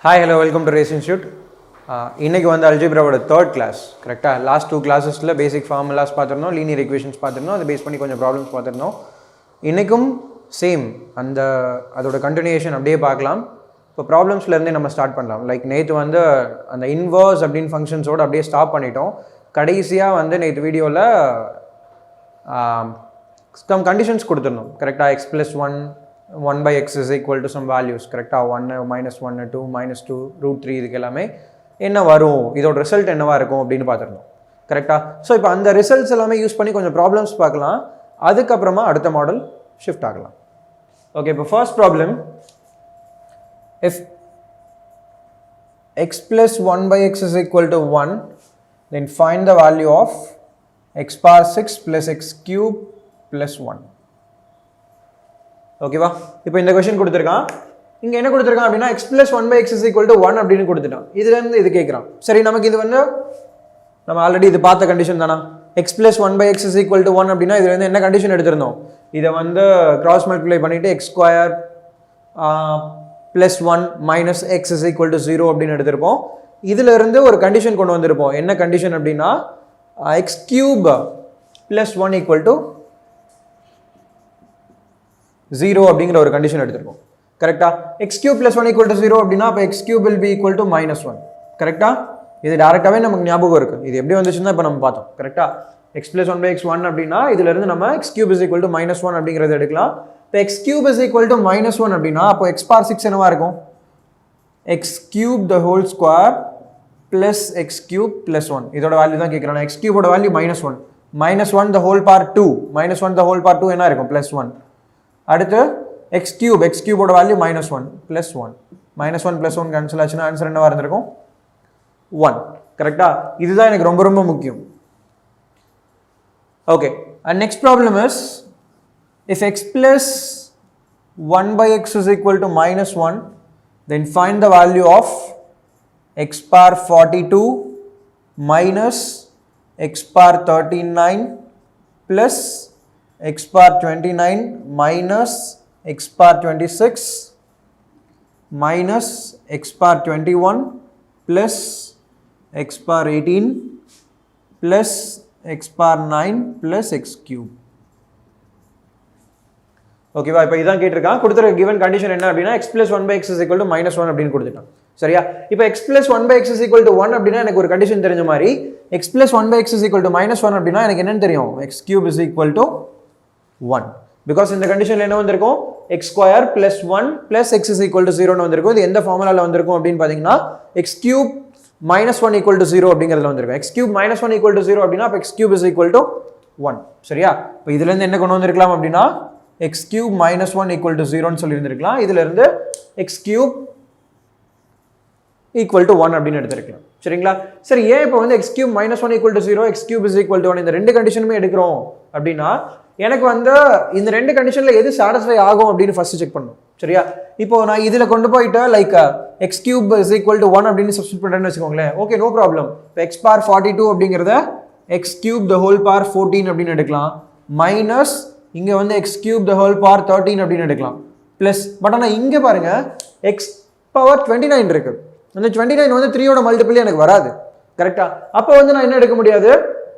Hi, hello, welcome to Race Institute. இன்னைக்கு வந்து அல்ஜிப்ராவோட third class கரெக்டாக. லாஸ்ட் 2 கிளாஸஸில் பேசிக் ஃபார்முலாஸ் பார்த்துருந்தோம், லீனியர் ஈக்குவேஷன்ஸ் பார்த்துருந்தோம், அதை பேஸ் பண்ணி கொஞ்சம் ப்ராப்ளம்ஸ் பார்த்துருந்தோம். இன்றைக்கும் சேம் அதோட கண்டினியூஷன் அப்படியே பார்க்கலாம். இப்போ ப்ராப்ளம்ஸ்லேருந்தே நம்ம ஸ்டார்ட் பண்ணலாம். லைக் நேற்று வந்து அந்த இன்வர்ஸ் அப்படின்னு ஃபங்க்ஷன்ஸோடு அப்படியே ஸ்டாப் பண்ணிட்டோம். கடைசியாக வந்து நேற்று வீடியோவில் சம் கண்டிஷன்ஸ் கொடுத்துருந்தோம் கரெக்டாக. x + 1 by x is equal to some values கரெக்டாக. 1 -1 2 -2 √3 இதுக்கு எல்லாமே என்ன வரும், இதோட ரிசல்ட் என்னவா இருக்கும் அப்படின்னு பார்த்துருந்தோம் கரெக்டாக. ஸோ இப்போ அந்த ரிசல்ட்ஸ் எல்லாமே யூஸ் பண்ணி கொஞ்சம் ப்ராப்ளம்ஸ் பார்க்கலாம். அதுக்கப்புறமா அடுத்த மாடல் ஷிஃப்ட் ஆகலாம். ஓகே, இப்போ first problem, if x + 1 by x is equal to 1, then find the value of x power 6 plus x cube plus 1. ஓகேவா? இப்போ இந்த கொஸ்டின் கொடுத்துருக்கான். இங்கே என்ன கொடுத்துருக்கான் அப்படின்னா x + 1 by x is equal to 1 அப்படின்னு கொடுத்துட்டான். இதுலேருந்து இது கேட்குறான். சரி, நமக்கு இது வந்து நம்ம ஆல்ரெடி இது பார்த்த கண்டிஷன் தானா? x + 1 by x is equal to 1 அப்படின்னா இதுலேருந்து என்ன கண்டிஷன் எடுத்திருந்தோம்? இதை வந்து கிராஸ் மல்டிப்ளை பண்ணிவிட்டு x² + 1 minus x is equal to 0 அப்படின்னு எடுத்திருப்போம். இதிலிருந்து ஒரு கண்டிஷன் கொண்டு வந்திருப்போம். என்ன கண்டிஷன் அப்படின்னா x³ + 1 equal to 0 அப்படிங்கிற ஒரு கண்டிஷன் எடுத்திருக்கோம் கரெக்டா. x³ + 1 equal to 0 அப்படின்னா அப்போ x³ will be equal to -1 கரெக்டா. இது டேரெக்டாகவே நமக்கு ஞாபகம் இருக்கு. இது எப்படி வந்துச்சுன்னா இப்போ நம்ம பார்த்தோம் கரெக்டா. x + 1 by x 1 அப்படின்னா இதுல இருந்து நம்ம x³ is equal to -1 அப்படிங்கிறத எடுக்கலாம். இப்போ x³ is equal to -1 அப்படின்னா அப்போ x power 6 என்னவா இருக்கும்? x³ the whole square plus x³ plus 1. இதோட வேல்யூ தான் கேட்குறாங்க. x³ ஓட value -1, -1 the whole power 2, -1 the whole power 2 என்ன இருக்கும்? +1. அடுத்து x³ ஓட வேல்யூ -1 + 1, -1 + 1 கேன்சல் ஆச்சுன்னா ஆன்சர் என்னவா இருந்திருக்கும்? 1 கரெக்டா. இதுதான் எனக்கு ரொம்ப ரொம்ப முக்கியம். Okay, and next problem is if x + 1 by x is equal to -1, then find the value of x power 42 minus x power 39 plus x power 29 minus x power 26 minus x power 21 plus x power 18 plus x power 9 plus x³. ஓகேவா? இப்போ இதான் கேட்டிருக்கான். கொடுத்துருக்க given condition என்ன அப்படின்னா x + 1 by x is equal to -1 அப்படின்னு கொடுத்துட்டான். சரியா? இப்போ x + 1 by x is equal to 1 அப்படின்னா எனக்கு ஒரு கண்டிஷன் தெரிஞ்ச மாதிரி x + 1 by x is equal to -1 அப்படின்னா எனக்கு என்னன்னு தெரியும்? x³ is equal to 1. Because இந்த கண்டிஷன்ல என்ன வந்திருக்கும்? x² + 1 plus x is equal to 0 வந்திருக்கும். இது எந்த ஃபார்முலால வந்திருக்கும் அப்படின்னு பார்த்தீங்கன்னா x³ -1 equal to 0 அப்படிங்கிறதுல வந்திருக்கும். x³ -1 equal to 0 அப்படின்னா அப்போ x³ is equal to 1. சரியா? இப்போ இதுல இருந்து என்ன கொண்டு வந்திருக்கலாம் அப்படின்னா x³ -1 equal to 0 ன்னு சொல்லி இருந்திருக்கலாம். இதுல இருந்து x³ equal to 1 அப்படின்னு எடுத்திருக்கலாம். சரிங்களா? சரி, ஏன் இப்போ வந்து x³ -1 equal to 0, x³ is equal to 1 இந்த ரெண்டு கண்டிஷனுமே எடுக்கிறோம் அப்படின்னா எனக்கு வந்து இந்த ரெண்டு கண்டிஷன்ல எது சாட்டிஸ்ஃபை ஆகும் அப்படின்னு ஃபர்ஸ்ட் செக் பண்ணணும். சரியா? இப்போ நான் இதுல கொண்டு போயிட்டு like x³ is equal to 1 அப்படின்னு சப்ஸ்டிட்யூட் பண்றேன்னு வச்சுக்கோங்களேன். Okay, no problem. இப்போ x power 42 அப்படிங்கறத x³ the whole power 14 அப்படின்னு எடுக்கலாம். மைனஸ் இங்க வந்து x³ the whole power 13 அப்படின்னு எடுக்கலாம். பிளஸ் பட் ஆனா இங்க பாருங்க x power 29 இருக்கு. அந்த 29 வந்து 3 ஓட மல்டிபிள் எனக்கு வராது கரெக்டா. அப்போ வந்து நான் என்ன எடுக்க முடியாது?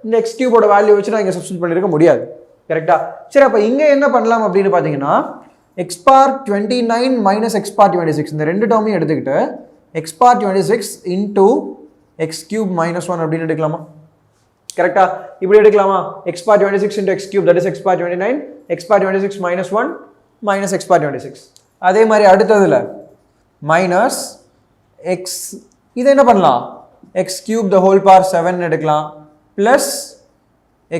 இந்த x³ ஓட வேல்யூ வச்சு நான் இங்க சப்ஸ்டிட்யூட் பண்ணிருக்க முடியாது கரெக்டா. சரி, அப்ப இங்க என்ன பண்ணலாம் அப்படின்னு பாத்தீங்கன்னா x power 29 minus x power 26 இந்த ரெண்டு டேர்மையும் எடுத்துக்கிட்டு x power 26 into x³ -1 அப்படின்னு எடுக்கலாமா? கரெக்டா? இப்படி எடுக்கலாமா? x power 26 into x³ that is x power 29, x power 26 -1 minus x power 26. அதே மாதிரி அடுத்ததுல minus x, இதை என்ன பண்ணலாம்? x³ the whole power 7 எடுக்கலாம் plus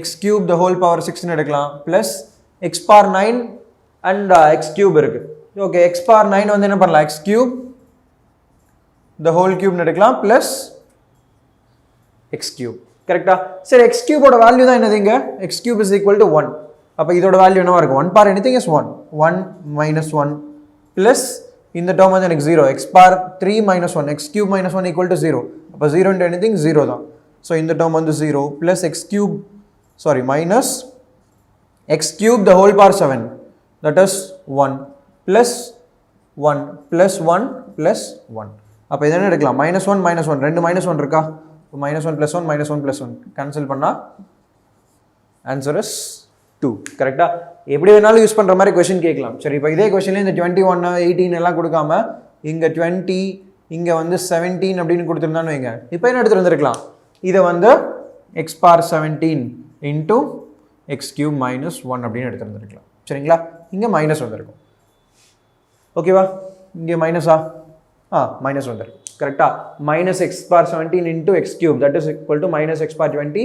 x³ the whole power 6 எடுக்கலாம் plus x power 9 and x³ இருக்கு. ஓகே, x power 9 வந்து என்ன பண்ணலாம்? x³ the whole cube எடுக்கலாம் plus x³ கரெக்டா. சரி, x³ ஓட வேல்யூ தான் என்னது? இங்க x³ is equal to 1. அப்ப இதோட வேல்யூ என்னவா இருக்கும்? 1 power anything is 1, 1 - 1 plus இந்த டேர்ம் வந்து எனக்கு 0, x power 3 - 1, x³ -1 equal to 0. அப்ப 0 into anything 0 தான். ஸோ இந்த டேர்ம் வந்து 0 plus minus x³ the whole power 7 that is 1 plus 1 plus 1 plus 1. அப்போ இது என்ன எடுக்கலாம் -1 -1 ரெண்டு -1 இருக்கா -1 + 1 -1 + 1 கேன்சல் பண்ணால் ஆன்சர் இஸ் 2 கரெக்டா எப்படி வேணாலும் யூஸ் பண்ணுற மாதிரி கொஷின் கேட்கலாம் சரி இப்போ இதே கொஷின்ல இந்த 21 18 எல்லாம் கொடுக்காம இங்கே 20 இங்கே வந்து 17 அப்படின்னு கொடுத்துருந்தான்னு வைங்க இப்போ என்ன எடுத்துகிட்டு வந்திருக்கலாம் இதை வந்து x⁻17 × x³ - 1 அப்படின்னு எடுத்துகிட்டு வந்திருக்கலாம் சரிங்களா இங்கே மைனஸ் வந்திருக்கும் ஓகேவா இங்கே மைனஸா மைனஸ் வந்திருக்கு கரெக்டா -x⁻17 × x³ that is equal to -x⁻20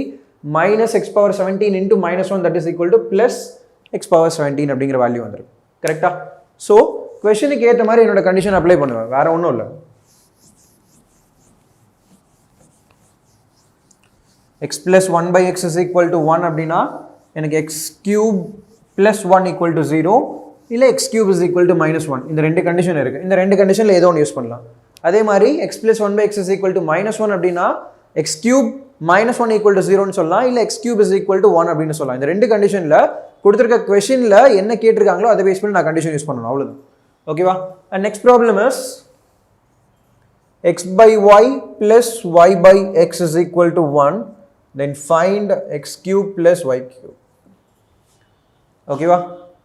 -x⁻17 × -1 that is equal to +x⁻17 அப்படிங்கிற வேல்யூ வந்திருக்கு கரெக்டா ஸோ கொஷனுக்கு ஏற்ற மாதிரி என்னோட கண்டிஷன் அப்ளை பண்ணுவேன் வேற ஒன்றும் இல்லை x + 1/x is equal to 1 அப்படின்னா எனக்கு x³ + 1 equal to 0 இல்லை x³ is equal to -1 இந்த ரெண்டு கண்டிஷன் இருக்குது இந்த ரெண்டு கண்டிஷனில் ஏதோ ஒன்று யூஸ் பண்ணலாம் அதே மாதிரி x + 1/x is equal to -1 அப்படின்னா x³ -1 equal to 0ன்னு சொல்லலாம் இல்லை x³ is equal to 1 அப்படின்னு சொல்லலாம் இந்த ரெண்டு கண்டிஷனில் கொடுத்துருக்க கொஷனில் என்ன கேட்டிருக்காங்களோ அதை பேஸ் பண்ணி நான் கண்டிஷன் யூஸ் பண்ணணும் அவ்வளோதான் ஓகேவா and next problem is x/y + y/x is equal to 1 then find x³ + y³ ஓகேவா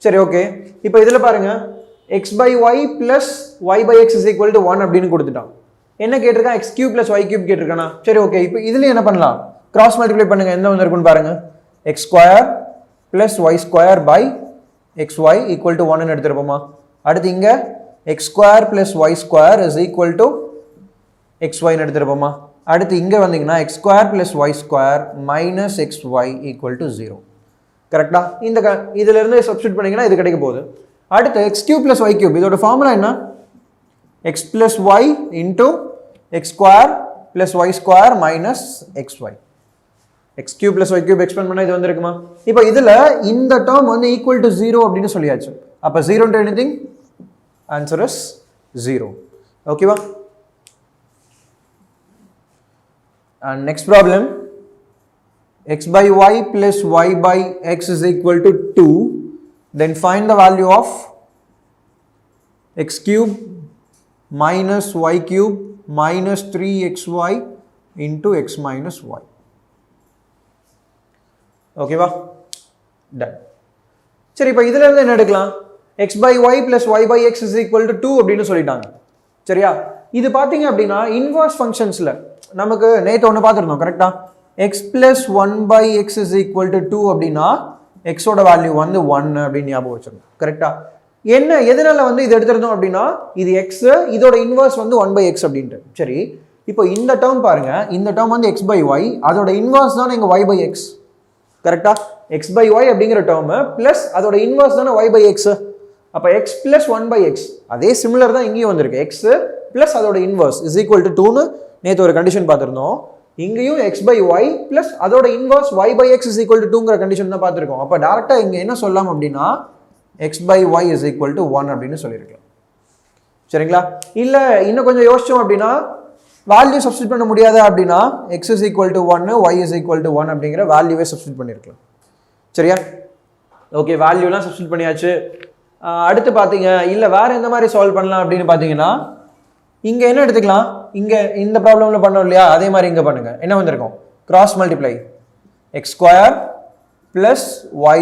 சரி ஓகே இப்போ இதில் பாருங்க x/y + y/x is equal to 1 அப்படின்னு கொடுத்துட்டான் என்ன கேட்டிருக்கான் x³ + y³ கேட்டிருக்கானா சரி ஓகே இப்போ இதுல என்ன பண்ணலாம் கிராஸ் மல்டிப்ளை பண்ணுங்க என்ன வந்திருக்குன்னு பாருங்க x² + y² / xy equal to 1 எடுத்துருப்போமா அடுத்து இங்க x² + y² is equal to xy எடுத்துருப்போமா அடுத்து இங்க வந்தீங்கன்னா x² + y² - xy equal to 0 கரெக்டா இந்த இதுல இருந்து சப்ஸ்டிட்யூட் பண்ணீங்கன்னா இது கிடைக்க போகுது அடுத்து x³ + y³ இதோட ஃபார்முலா என்ன x + y * x² + y² - xy x³ + y³ expand பண்ணா இது வந்திருக்குமா இப்போ இதுல இந்த டேர்ம் வந்து ஈக்குவல் டு 0 அப்படின்னு சொல்லியாச்சு அப்ப 0 * anything ஆன்சர் இஸ் 0 ஓகேவா and next problem x/y + y/x is equal to 2 then find the value of x³ - y³ - 3xy * x - y ஓகேவா டன் சரி இப்போ இதுல இருந்து என்ன எடுக்கலாம் x/y + y/x is equal to 2 அப்படின்னு சொல்லிட்டாங்க சரியா இது பாத்தீங்க அப்படின்னா இன்வர்ஸ் ஃபங்க்ஷன்ஸ்ல நமக்கு நேத்து ஒன்று பார்த்துருந்தோம் கரெக்டா x + 1/x is equal to 2 அப்படின்னா x ஓட வேல்யூ வந்து 1 அப்படின்னு ஞாபகம் வச்சிருந்தோம் கரெக்டா என்ன எதனால வந்து இது எடுத்திருந்தோம் அப்படின்னா இது x இதோட இன்வர்ஸ் வந்து 1/x அப்படின்ட்டு சரி இப்போ இந்த டேர்ம் பாருங்க இந்த டேர்ம் வந்து x/y அதோட இன்வர்ஸ் தானே இங்க y/x கரெக்டா x/y அப்படிங்கிற டேர்ம் பிளஸ் அதோட இன்வர்ஸ் தானே y/x அப்ப x + 1/x அதே சிமிலர் தான் இங்கேயும் வந்திருக்கு x பிளஸ் அதோட இன்வர்ஸ் is equal to 2 னு நேத்து ஒரு கண்டிஷன் பார்த்திருந்தோம் இங்கேயும் x/y பிளஸ் அதோட inverse y/x is equal to 2ங்கற கண்டிஷன் தான் பார்த்திருக்கோம் அப்ப டைரக்டா இங்க என்ன சொல்லலாம் அப்படினா x/y is equal to 1 அப்படின்னு சொல்லிருக்கலாம் சரிங்களா இல்ல இன்னும் கொஞ்சம் யோசிச்சோம் அப்படினா வேல்யூ சப்ஸ்டிட்யூட் பண்ண முடியாத அப்படினா x is equal to 1 y is equal to 1 அப்படிங்கற வேல்யூவை சப்ஸ்டிட்யூட் பண்ணிருக்கலாம் சரியா ஓகே வேல்யூலாம் சப்ஸ்டிட்யூட் பண்ணியாச்சு அடுத்து பாத்தீங்க இல்ல வேற எந்த மாதிரி சால்வ் பண்ணலாம் அப்படினு பாத்தீங்கன்னா இங்க என்ன எடுத்துக்கலாம் இங்க இந்த ப்ராப்ளம்ல பண்ணோம் இல்லையா அதே மாதிரி இங்க பண்ணுங்க என்ன வந்திருக்கும் cross multiply x² + y²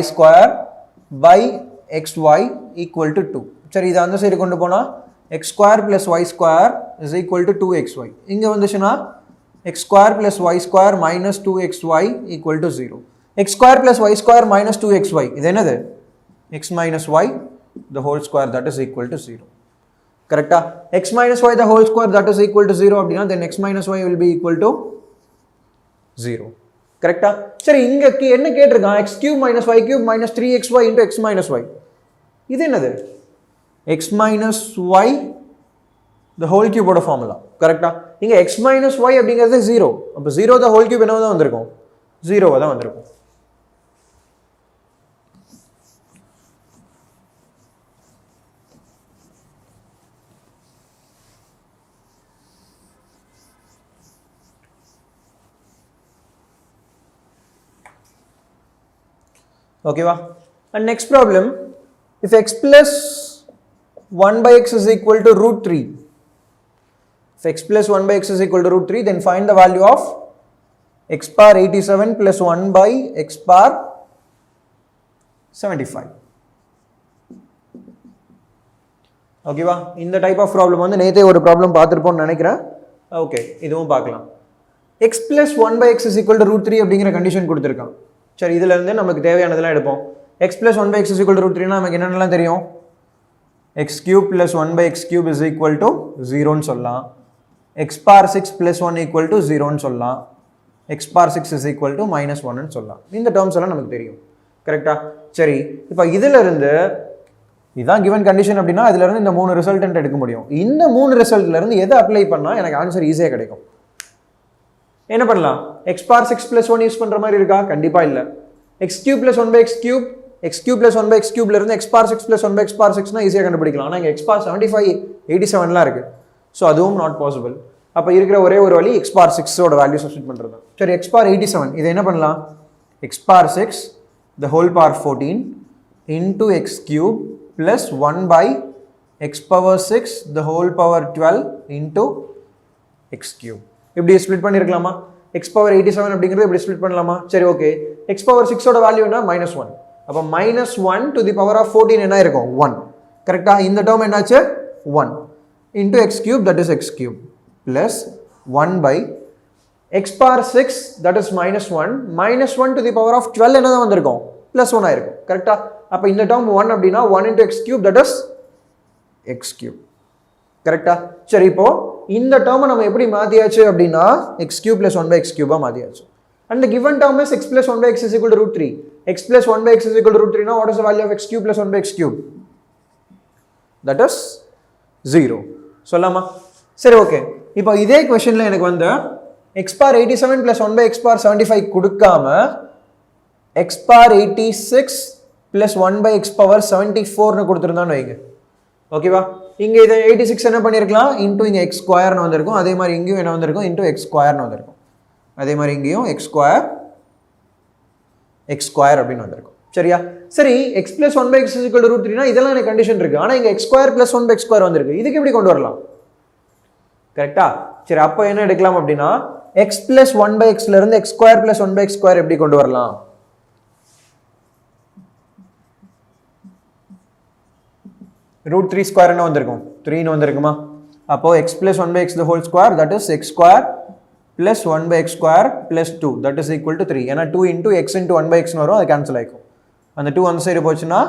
/ xy equal to 2 சரி இத அந்த சைடு கொண்டு போனா x² + y² is equal to 2xy இங்க வந்துச்சுனா x² + y² - 2xy equal to 0 x² + y² - 2xy இது என்னது x - y the whole square that is equal to 0 கரெக்ட்டா x - y the whole square that is equal to 0 அப்படினா then x - y will be equal to 0 கரெக்ட்டா சரி இங்க என்ன கேட்டிருக்கான் x³ - y³ - 3xy * x - y இது என்னது x - y the whole cube ஓட ஃபார்முலா கரெக்ட்டா இங்க x - y அப்படிங்கிறது 0 அப்ப 0 the whole cube என்னவா தான் வந்திருக்கும் 0 தான் வந்திருக்கும் okay va and next problem if x plus 1/x is equal to √3 x plus 1 by x is equal to root 3, then find the value of x power 87 plus 1 by x power 75. ஓகேவா? இந்த type of problem வந்து நேற்றே ஒரு problem பார்த்துருப்போம்னு நினைக்கிறேன். Okay, இதுவும் பார்க்கலாம். x plus 1 by x is equal to root 3 அப்படிங்கிற condition கொடுத்துருக்கான். சரி, இதுல இருந்து நமக்கு தேவையானதெல்லாம் எடுப்போம். x plus 1 by x is equal to root 3 நமக்கு என்னென்னலாம் தெரியும்? x cube plus 1 by x cube is equal to 0ன்னு சொல்லலாம். x power 6 plus 1 equal to 0ன்னு சொல்லலாம். x power 6 is equal to minus 1ன்னு சொல்லலாம். இந்த டேர்ம்ஸ் எல்லாம் நமக்கு தெரியும். கரெக்டா? சரி, இப்போ இதுல இருந்து இதான் கிவன் கண்டிஷன் அப்படின்னா இதுல இருந்து இந்த 3 ரிசல்டன்ட் எடுக்க முடியும். இந்த 3 ரிசல்ட்ல இருந்து எதை அப்ளை பண்ணா எனக்கு ஆன்சர் ஈஸியா கிடைக்கும்? என்ன பண்ணலாம்? x power 6 plus 1 யூஸ் பண்ற மாதிரி இருக்கா? கண்டிப்பா இல்ல. x cube plus 1 by x cube, x cube plus 1 by x cube ல இருந்து x power 6 plus 1 by x power 6 னா ஈஸியா கண்டுபிடிக்கலாம். ஆனா இங்க x power 75 87லாம் இருக்கு. சோ அதுவும் நாட் பாசிபிள். அப்ப இருக்கிற ஒரே ஒரு வழி x power 6 ஓட வேல்யூ சப்ஸ்டிட் பண்றது. சரி, x power 87 இதை என்ன பண்ணலாம்? x power 6 the whole power 14 into x cube plus 1 by x power 6 the whole power 12 into x cube. இப்படி ஸ்ப்ளிட் பண்ணிருக்கலாமா? x power 87 அப்படிங்கிறது இப்படி ஸ்ப்ளிட் பண்ணலாமா? சரி, ஓகே. x power 6 ஓட வேல்யூ என்ன? -1. அப்ப -1 to the power of 14 என்ன இருக்கும்? 1. கரெக்ட்டா? இந்த டேர்ம் என்னாச்சு? 1 into x cube, that is x cube, plus 1 by x power 6, that is -1, -1 to the power of 12 என்னதான் வந்திருக்கும்? +1 ஆயிருக்கும். கரெக்ட்டா? அப்ப இந்த டேர்ம் 1 அப்படின்னா 1 into x cube, that is x cube. கரெக்ட்டா? சரி, இப்போ இந்த டேர்மை நம்ம எப்படி மாத்தியாச்சு அப்படின்னா x cube plus 1 by x cube மாத்தியாச்சு. And the given term is x plus 1 by x is equal to root 3. x plus 1 by x is equal to root 3. Now what is the value of x cube plus 1 by x cube? That is 0. சொல்லலாமா? சரி, okay. இப்போ இதே क्वेश्चनல எனக்கு வந்து x power 87 plus 1 by x power 75 கொடுக்காம x power 86 plus 1 by x power 74 னு கொடுத்திருந்தான்னு வைங்க. ஓகேவா? இங்க இத 86 என்ன பண்ணிருக்கலாம்? into இங்க x ஸ்கொயர் னு வந்திருக்கும். அதே மாதிரி இங்கேயும் என்ன வந்திருக்கும்? into x ஸ்கொயர் னு வந்திருக்கும். அதே மாதிரி இங்கேயும் x ஸ்கொயர் அப்படின்னு வந்திருக்கும். சரியா? சரி, x plus 1 by x is equal to root 3 னா இதெல்லாம் எனக்கு கண்டிஷன் இருக்கு. ஆனா இங்க x square plus 1 by x square வந்திருக்கு. இதுக்கு எப்படி கொண்டு வரலாம்? கரெக்ட்டா? சரி, அப்ப என்ன எடுக்கலாம் அப்படின்னா x plus 1 by x ல இருந்து x square plus 1 by x square எப்படி கொண்டு வரலாம்? root 3 ஸ்கொயர் என்ன வந்திருக்கும்? 3 னு வந்திருக்குமா? அப்போ x plus 1 by x the whole square, that is x square plus 1 by x square plus 2, that is equal to 3. ஏன்னா 2 into x into 1 by x னு வரும், அது கேன்சல் ஆயிக்கும். அந்த 2 அந்த சைடு போச்சுன்னா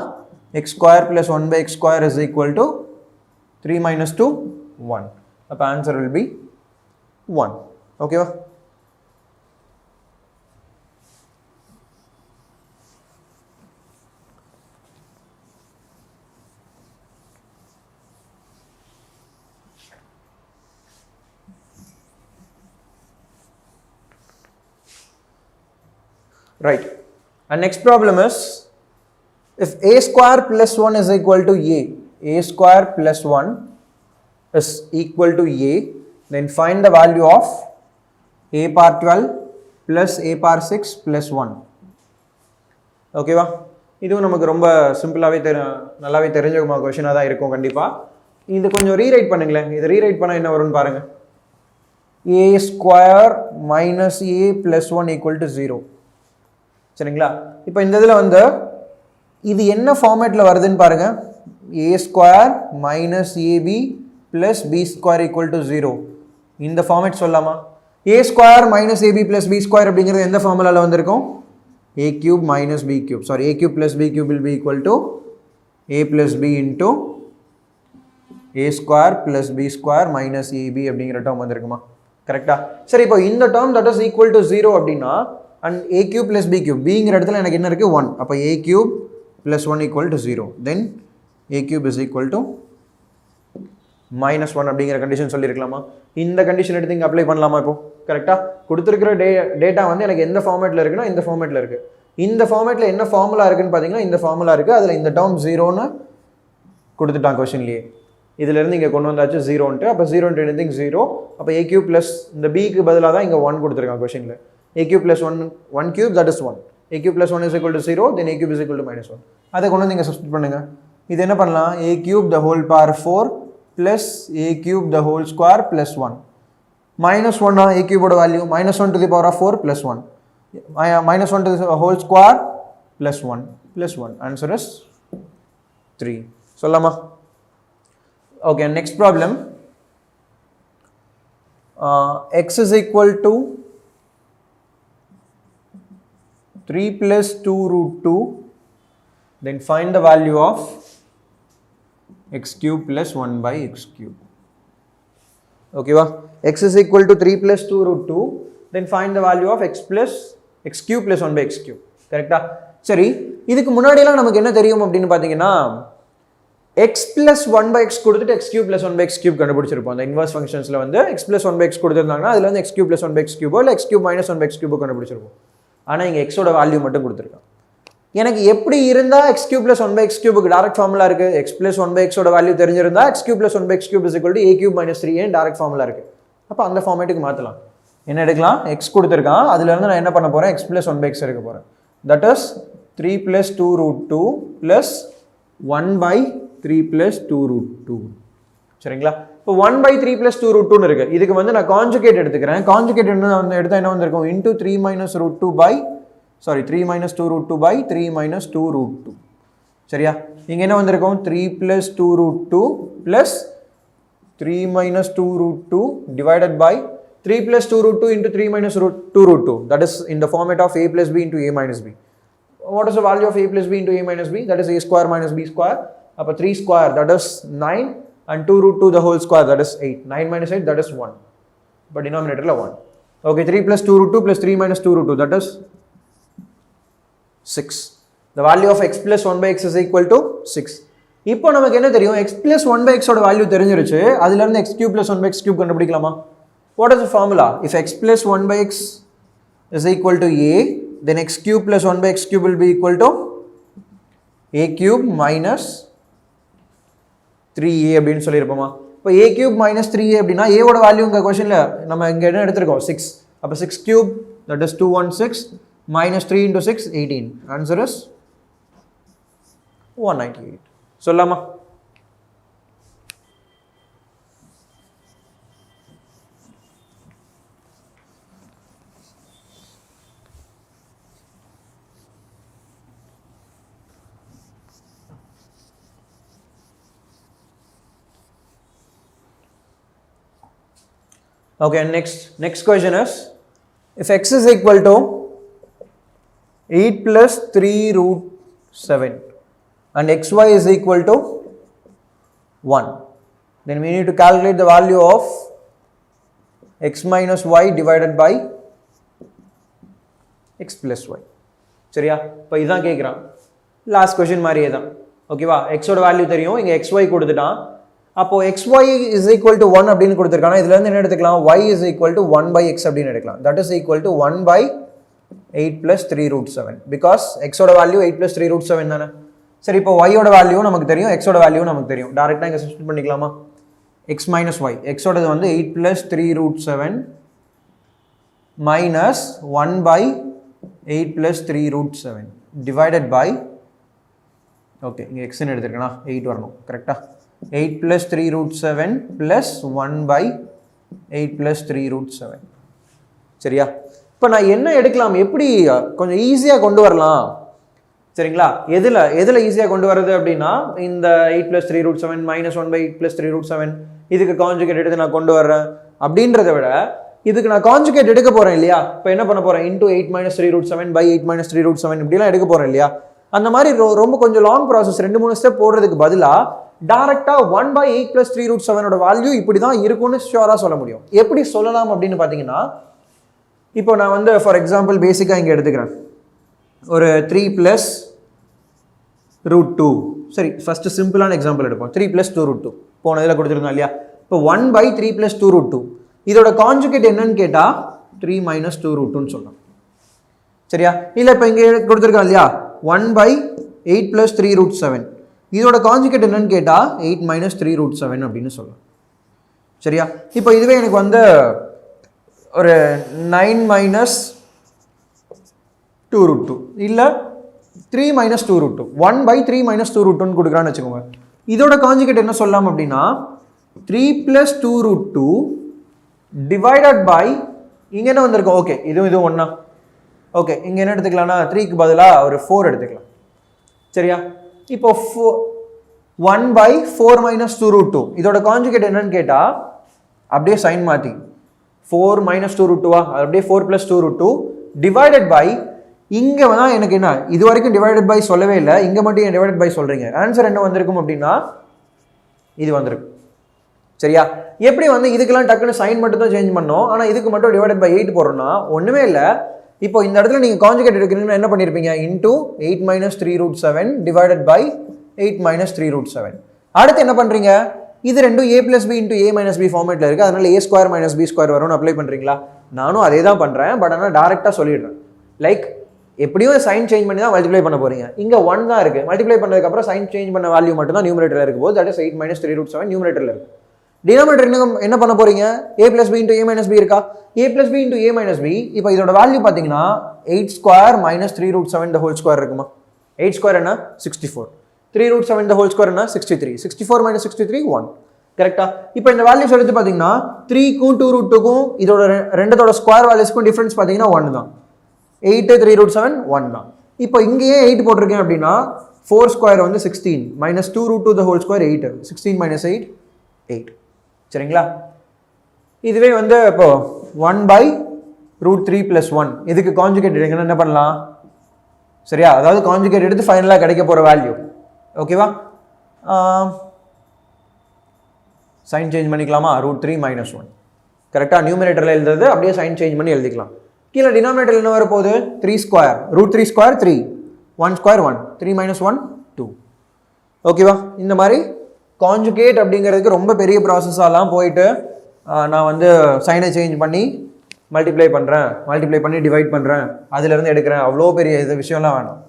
x square plus 1 by x square is equal to 3 minus 2 1. அப்ப answer will be 1. ஓகேவா? Right. And next problem is, if a square plus 1 is equal to a square plus 1 is equal to a, then find the value of a power 12 plus a power 6 plus 1. ஓகேவா? இதுவும் நமக்கு ரொம்ப சிம்பிளாவே நல்லாவே தெரிஞ்ச question தான் இருக்கும் கண்டிப்பா. இது கொஞ்சம் ரீரைட் பண்ணுங்களேன். இத ரீரைட் பண்ணா என்ன வரும்னு பாருங்க. a square minus a plus 1 equal to 0. சரிங்களா? இப்போ இந்த இதில் வந்து இது என்ன ஃபார்மேட்டில் வருதுன்னு பாருங்க. a square minus a b plus b square equal to 0. இந்த ஃபார்மேட் சொல்லலாமா? a square minus a b plus b square அப்படிங்கிறது எந்த ஃபார்முலாவில் வந்திருக்கும்? a cube minus b cube, sorry a cube plus b cube will be equal to a plus b into a square plus b square minus a b அப்படிங்கிற term வந்திருக்குமா? கரெக்டா? சரி, இப்போ இந்த term that is equal to 0 அப்படின்னா and a cube plus b cube, bங்கிற இடத்துல எனக்கு என்ன இருக்கு? 1. அப்ப a cube plus 1 equal to 0. Then a cube is equal to minus 1 அப்படிங்கிற கண்டிஷன் சொல்லியிருக்கலாமா? இந்த கண்டிஷன் எடுத்து இங்க அப்ளை பண்ணலாமா? இப்போ கரெக்டா? கொடுத்திருக்கிற டேட்டா வந்து எனக்கு எந்த ஃபார்மேட்ல இருக்குன்னா இந்த ஃபார்மேட்ல இருக்கு. இந்த ஃபார்மேட்ல என்ன ஃபார்முலா இருக்குன்னு பாத்தீங்கன்னா இந்த ஃபார்முலா இருக்கு. அதுல இந்த டேர்ம் 0ன்னு கொடுத்துட்டான் क्वेश्चनலயே. இதுல இருந்து இங்க கொண்டு வந்தாச்சு 0 ன்ட்டு. அப்ப 0 into anything 0. அப்ப a cube plus இந்த b க்கு பதிலா தான் இங்க 1 கொடுத்திருக்கான் क्वेश्चनல. a cube plus 1 cube, that is 1. a cube plus 1 is equal to 0, then a cube is equal to minus 1. அதை கொண்டு வந்து இங்க சப்ஸ்டிட் பண்ணுங்க. இது என்ன பண்ணலாம்? a cube the whole power 4 plus a cube the whole square plus 1. Minus 1 a cube value, minus 1 to the power of 4 plus 1. Minus 1 to the whole square plus 1 plus 1. Answer is 3. Sollama. Okay, next problem. X is equal to 3 plus 2 root 2. Then find the value of x cube plus 1 by x cube. Okay, x is equal to 3 plus 2 root 2. Then find the value of x cube plus 1 by x cube. Correct? சரி, இதுக்கு முன்னாடிலாம் நமக்கு என்ன தெரியும் அப்படின்னு பார்த்தீங்கன்னா x plus 1 by x கொடுத்துட்டு x cube plus 1 by x cube கண்டுபிடிச்சிருப்போம். அந்த இன்வர்ஸ் ஃபங்க்ஷன்ஸில் வந்து x plus 1 by x கொடுத்துருந்தாங்கன்னா அதில் வந்து x cube plus 1 by x cube இல்லை x cube minus 1 by x cube கண்டுபிடிச்சிருப்போம். ஆனால் இங்கே x ஓட வேல்யூ மட்டும் கொடுத்துருக்கான். எனக்கு எப்படி இருந்தால் x cube plus 1 by x cube direct formula இருக்குது, x plus 1 by x ஓட வேல்யூ தெரிஞ்சிருந்தா x cube plus 1 by x cube is equal to a cube minus 3a direct formula இருக்குது. அப்போ அந்த ஃபார்மேட்டுக்கு மாற்றலாம். என்ன எடுக்கலாம், x கொடுத்துருக்கான், அதுலேருந்து நான் என்ன பண்ண போகிறேன், x plus 1 by x எடுக்க போகிறேன். That is 3 plus 2 root 2 plus 1 by 3 plus 2 root 2. சரிங்களா? இப்போ 1 by 3 plus 2 root 2 இருக்குது. இதுக்கு வந்து நான் கான்ஜுகேட் எடுத்துக்கிறேன். கான்ஜுகேட் எடுத்தால் என்ன வந்திருக்கும், into 3 minus root 2 by 3 minus 2 root 2 by 3 minus 2 root 2. சரியா? இங்கே என்ன வந்திருக்கும், 3 plus 2 root 2 plus 3 minus 2 root 2 divided by 3 plus 2 root 2 into 3 minus 2 root 2. That is in the format of a plus b into a minus b. What is the value of a plus b into a minus b? That is a square minus b square. அப்போ 3 square, that is 9, and 2 root 2 the whole square, that is 8. 9 minus 8, that is 1. But denominator 1. Okay, 3 plus 2 root 2 plus 3 minus 2 root 2, that is 6. The value of x plus 1 by x is equal to 6. இப்போ நமக்கு என்ன தெரியும், x plus 1 by x ஓட value தெரிஞ்சிருச்சு, அதிலிருந்து x cube plus 1 by x cube கண்டுபிடிக்கலாமா? What is the formula? If x plus 1 by x is equal to a, then x cube plus 1 by x cube will be equal to a cube minus 3a அப்படின்னு சொல்லியிருப்போமா? இப்போ a cube minus 3a அப்படின்னா a ஓட value உங்கள் கொஸ்டினில் நம்ம இங்கே என்ன எடுத்திருக்கோம், 6. அப்போ 6 cube, that is 216, minus 3 into 6, 18. Answer is 198. சொல்லலாமா? Okay, next question is, if x is equal to 8 plus 3 root 7 and xy is equal to 1, then we need to calculate the value of x minus y divided by x plus y. சரியா? இப்போ இதான் கேட்குறான், last question மாதிரியே தான். ஓகேவா? எக்ஸோட value தெரியும், இங்கே xy கொடுத்துட்டான். அப்போ xy is equal to 1 அப்படின்னு கொடுத்துருக்கானா, இதுலேருந்து என்ன எடுத்துக்கலாம், y is equal to 1 by x அப்படின்னு எடுக்கலாம். That is equal to 1 by 8 plus 3 root 7. Because x ஓட வேல்யூ 8 plus 3 root 7 தானே. சரி, இப்போ y ஓட வேல்யூ நமக்கு தெரியும், x ஓட வேல்யூ நமக்கு தெரியும். டைரெக்டாக இங்கே சப்ஸ்டிட் பண்ணிக்கலாமா? x minus y, x ஓடது வந்து 8 plus 3 root 7 minus 1 by 8 plus 3 root 7 divided by, okay இங்கே xன்னு எடுத்துருக்கேனா, 8 வரணும். கரெக்டாக? 8 plus 3 root 7 plus 1 by 8 plus 3 root 7. சரியா? இப்போ நான் என்ன எடுக்கலாம், எப்படி கொஞ்சம் ஈஸியாக கொண்டு வரலாம்? சரிங்களா? எதில் ஈஸியாக கொண்டு வரது அப்படின்னா, இந்த 8 plus 3 root 7 minus 1 by 8 plus 3 root 7 இதுக்கு கான்ஜுகேட் எடுத்து நான் கொண்டு வர்றேன் அப்படின்றத விட, இதுக்கு நான் கான்ஜுகேட் எடுக்க போகிறேன் இல்லையா? இப்போ என்ன பண்ண போகிறேன், into 8 minus 3 root 7 by 8 minus 3 root 7 இப்படிலாம் எடுக்க போகிறேன் இல்லையா? அந்த மாதிரி ரொம்ப கொஞ்சம் லாங் ப்ராசஸ், 2-3 ஸ்டெப் போடுறதுக்கு பதிலாக டைரக்டாக 1 by 8 plus 3 root 7 வேல்யூ இப்படி தான் இருக்கும்னு ஷியோராக சொல்ல முடியும். எப்படி சொல்லலாம் அப்படின்னு பார்த்தீங்கன்னா, இப்போ நான் வந்து ஃபார் எக்ஸாம்பிள் பேசிக்காக இங்கே எடுத்துக்கிறேன், ஒரு 3 plus root 2. சரி, ஃபஸ்ட்டு சிம்பிளான எக்ஸாம்பிள் எடுப்போம். 3 plus 2 root 2 போன இதில் கொடுத்துருந்தோம் இல்லையா? இப்போ 1 by 3 plus 2 root 2 இதோட கான்ஜுகேட் என்னன்னு கேட்டால் 3 minus 2 root 2ன்னு சொல்லலாம். சரியா? இல்லை இப்போ இங்கே கொடுத்துருக்கோம் இல்லையா, 1 by 8 plus 3 root 7 இதோட கான்ஜுகேட் என்னன்னு கேட்டால் 8 minus 3 root 7 அப்படின்னு சொல்லலாம். சரியா? இப்போ இதுவே எனக்கு வந்து ஒரு 9 minus 2 root 2 இல்லை 3 minus 2 root 2, 1 by 3 minus 2 root 2 கொடுக்குறான்னு வச்சுக்கோங்க. இதோட கான்ஜுகேட் என்ன சொல்லலாம் அப்படின்னா 3 plus 2 root 2 divided by இங்க என்ன வந்திருக்கும் ஓகே இது ஒண்ணா ஓகே இங்க என்ன எடுத்துக்கலாம்னா 3 க்கு பதிலா ஒரு 4 எடுத்துக்கலாம் சரியா இப்போ 1 by 4 minus 2 root 2 இதோட கான்ஜுகேட் என்னன்னு கேட்டா அப்படியே சைன் மாத்தி 4 minus 2 root 2 அப்படியே 4 plus 2 root 2 divided by இங்க வந்து எனக்கு என்ன இது வரைக்கும் divided by சொல்லவே இல்ல இங்க மட்டும் ஏன் divided by சொல்றீங்க ஆன்சர் என்ன வந்திருக்கும் அப்படினா இது வந்திருக்கு சரியா எப்படி வந்து இதுக்கெல்லாம் டக்குன்னு சைன் மட்டும் தான் சேஞ்ச் பண்ணோம் ஆனா இதுக்கு மட்டும் divided by 8 போறோம்னா ஒண்ணுமே இல்ல இப்போ இந்த இடத்துல நீங்க கான்ஜுகேட் எடுக்கிறீங்கன்னா என்ன பண்ணிருப்பீங்க into 8 minus 3 root 7 divided by 8 minus 3 root 7 அடுத்து என்ன பண்றீங்க இது ரெண்டும் a plus b into a minus b ஃபார்மட்ல இருக்கு அதனால a square minus b square வரும்னு அப்ளை பண்றீங்களா நானும் அதே தான் பண்றேன் பட் ஆனா டைரக்ட்டா சொல்லிடுறேன் லைக் எப்படியும் சைன் சேஞ்ச் பண்ணி தான் மல்டிப்ளை பண்ண போறீங்க இங்க 1 தான் இருக்கு மல்டிப்ளை பண்ணதுக்கு அப்புறம் சைன் சேஞ்ச் பண்ண வேல்யூ மட்டும் தான் நியூமரேட்டர்ல இருக்கு போது தட் இஸ் 8 minus 3 root 7 நியூமரேட்டர்ல இருக்கு டினாமினேட்டர் என்ன பண்ண போறீங்க a plus b into a minus b இருக்கா a plus b into a minus b இப்போ இதோட வேல்யூ பாத்தீங்கன்னா 8 square minus 3 root 7 the whole square இருக்குமா 8 square என்ன 64 3 root 7 the whole square என்ன 63 64 minus 63 1 கரெக்ட்டா இப்போ இந்த வேல்யூஸ் எடுத்து பாத்தீங்கன்னா 3 க்கும் 2 root 2 க்கும் இதோட ரெண்டத்தோட ஸ்கொயர் வேல்யூஸ்க்கும் டிஃபரன்ஸ் பாத்தீங்கன்னா 1 தான் 8 3 root 7 1 தான் இப்போ இங்கேயே 8 போட்டுருக்கேன் அப்படின்னா 4 square வந்து 16 minus 2 root 2 the whole square 8 16 minus 8 8 சரிங்களா இதுவே வந்து இப்போ 1 by root 3 plus 1 இதுக்கு கான்ஜுகேட் எடுங்கன்னா என்ன பண்ணலாம் சரியா அதாவது கான்ஜுகேட் எடுத்து ஃபைனலா கிடைக்க போற வேல்யூ ஓகேவா சைன் சேஞ்ச் பண்ணிக்கலாமா root 3 minus 1 கரெக்ட்டா நியூமரேட்டர்ல எழுதுறது அப்படியே சைன் சேஞ்ச் பண்ணி எழுதிக்கலாம் கீழ டினாமினேட்டர்ல என்ன வர போகுது 3 square root 3 square 3 1 square 1 3 minus 1 2 ஓகேவா இந்த மாதிரி கான்ஜுகேட் அப்படிங்கிறதுக்கு ரொம்ப பெரிய ப்ராசஸாலாம் போயிட்டு நான் வந்து சைனை சேஞ்ச் பண்ணி மல்டிப்ளை பண்ணி டிவைட் பண்ணுறேன் அதிலிருந்து எடுக்கிறேன் அவ்வளோ பெரிய இது விஷயம்லாம் வேணும்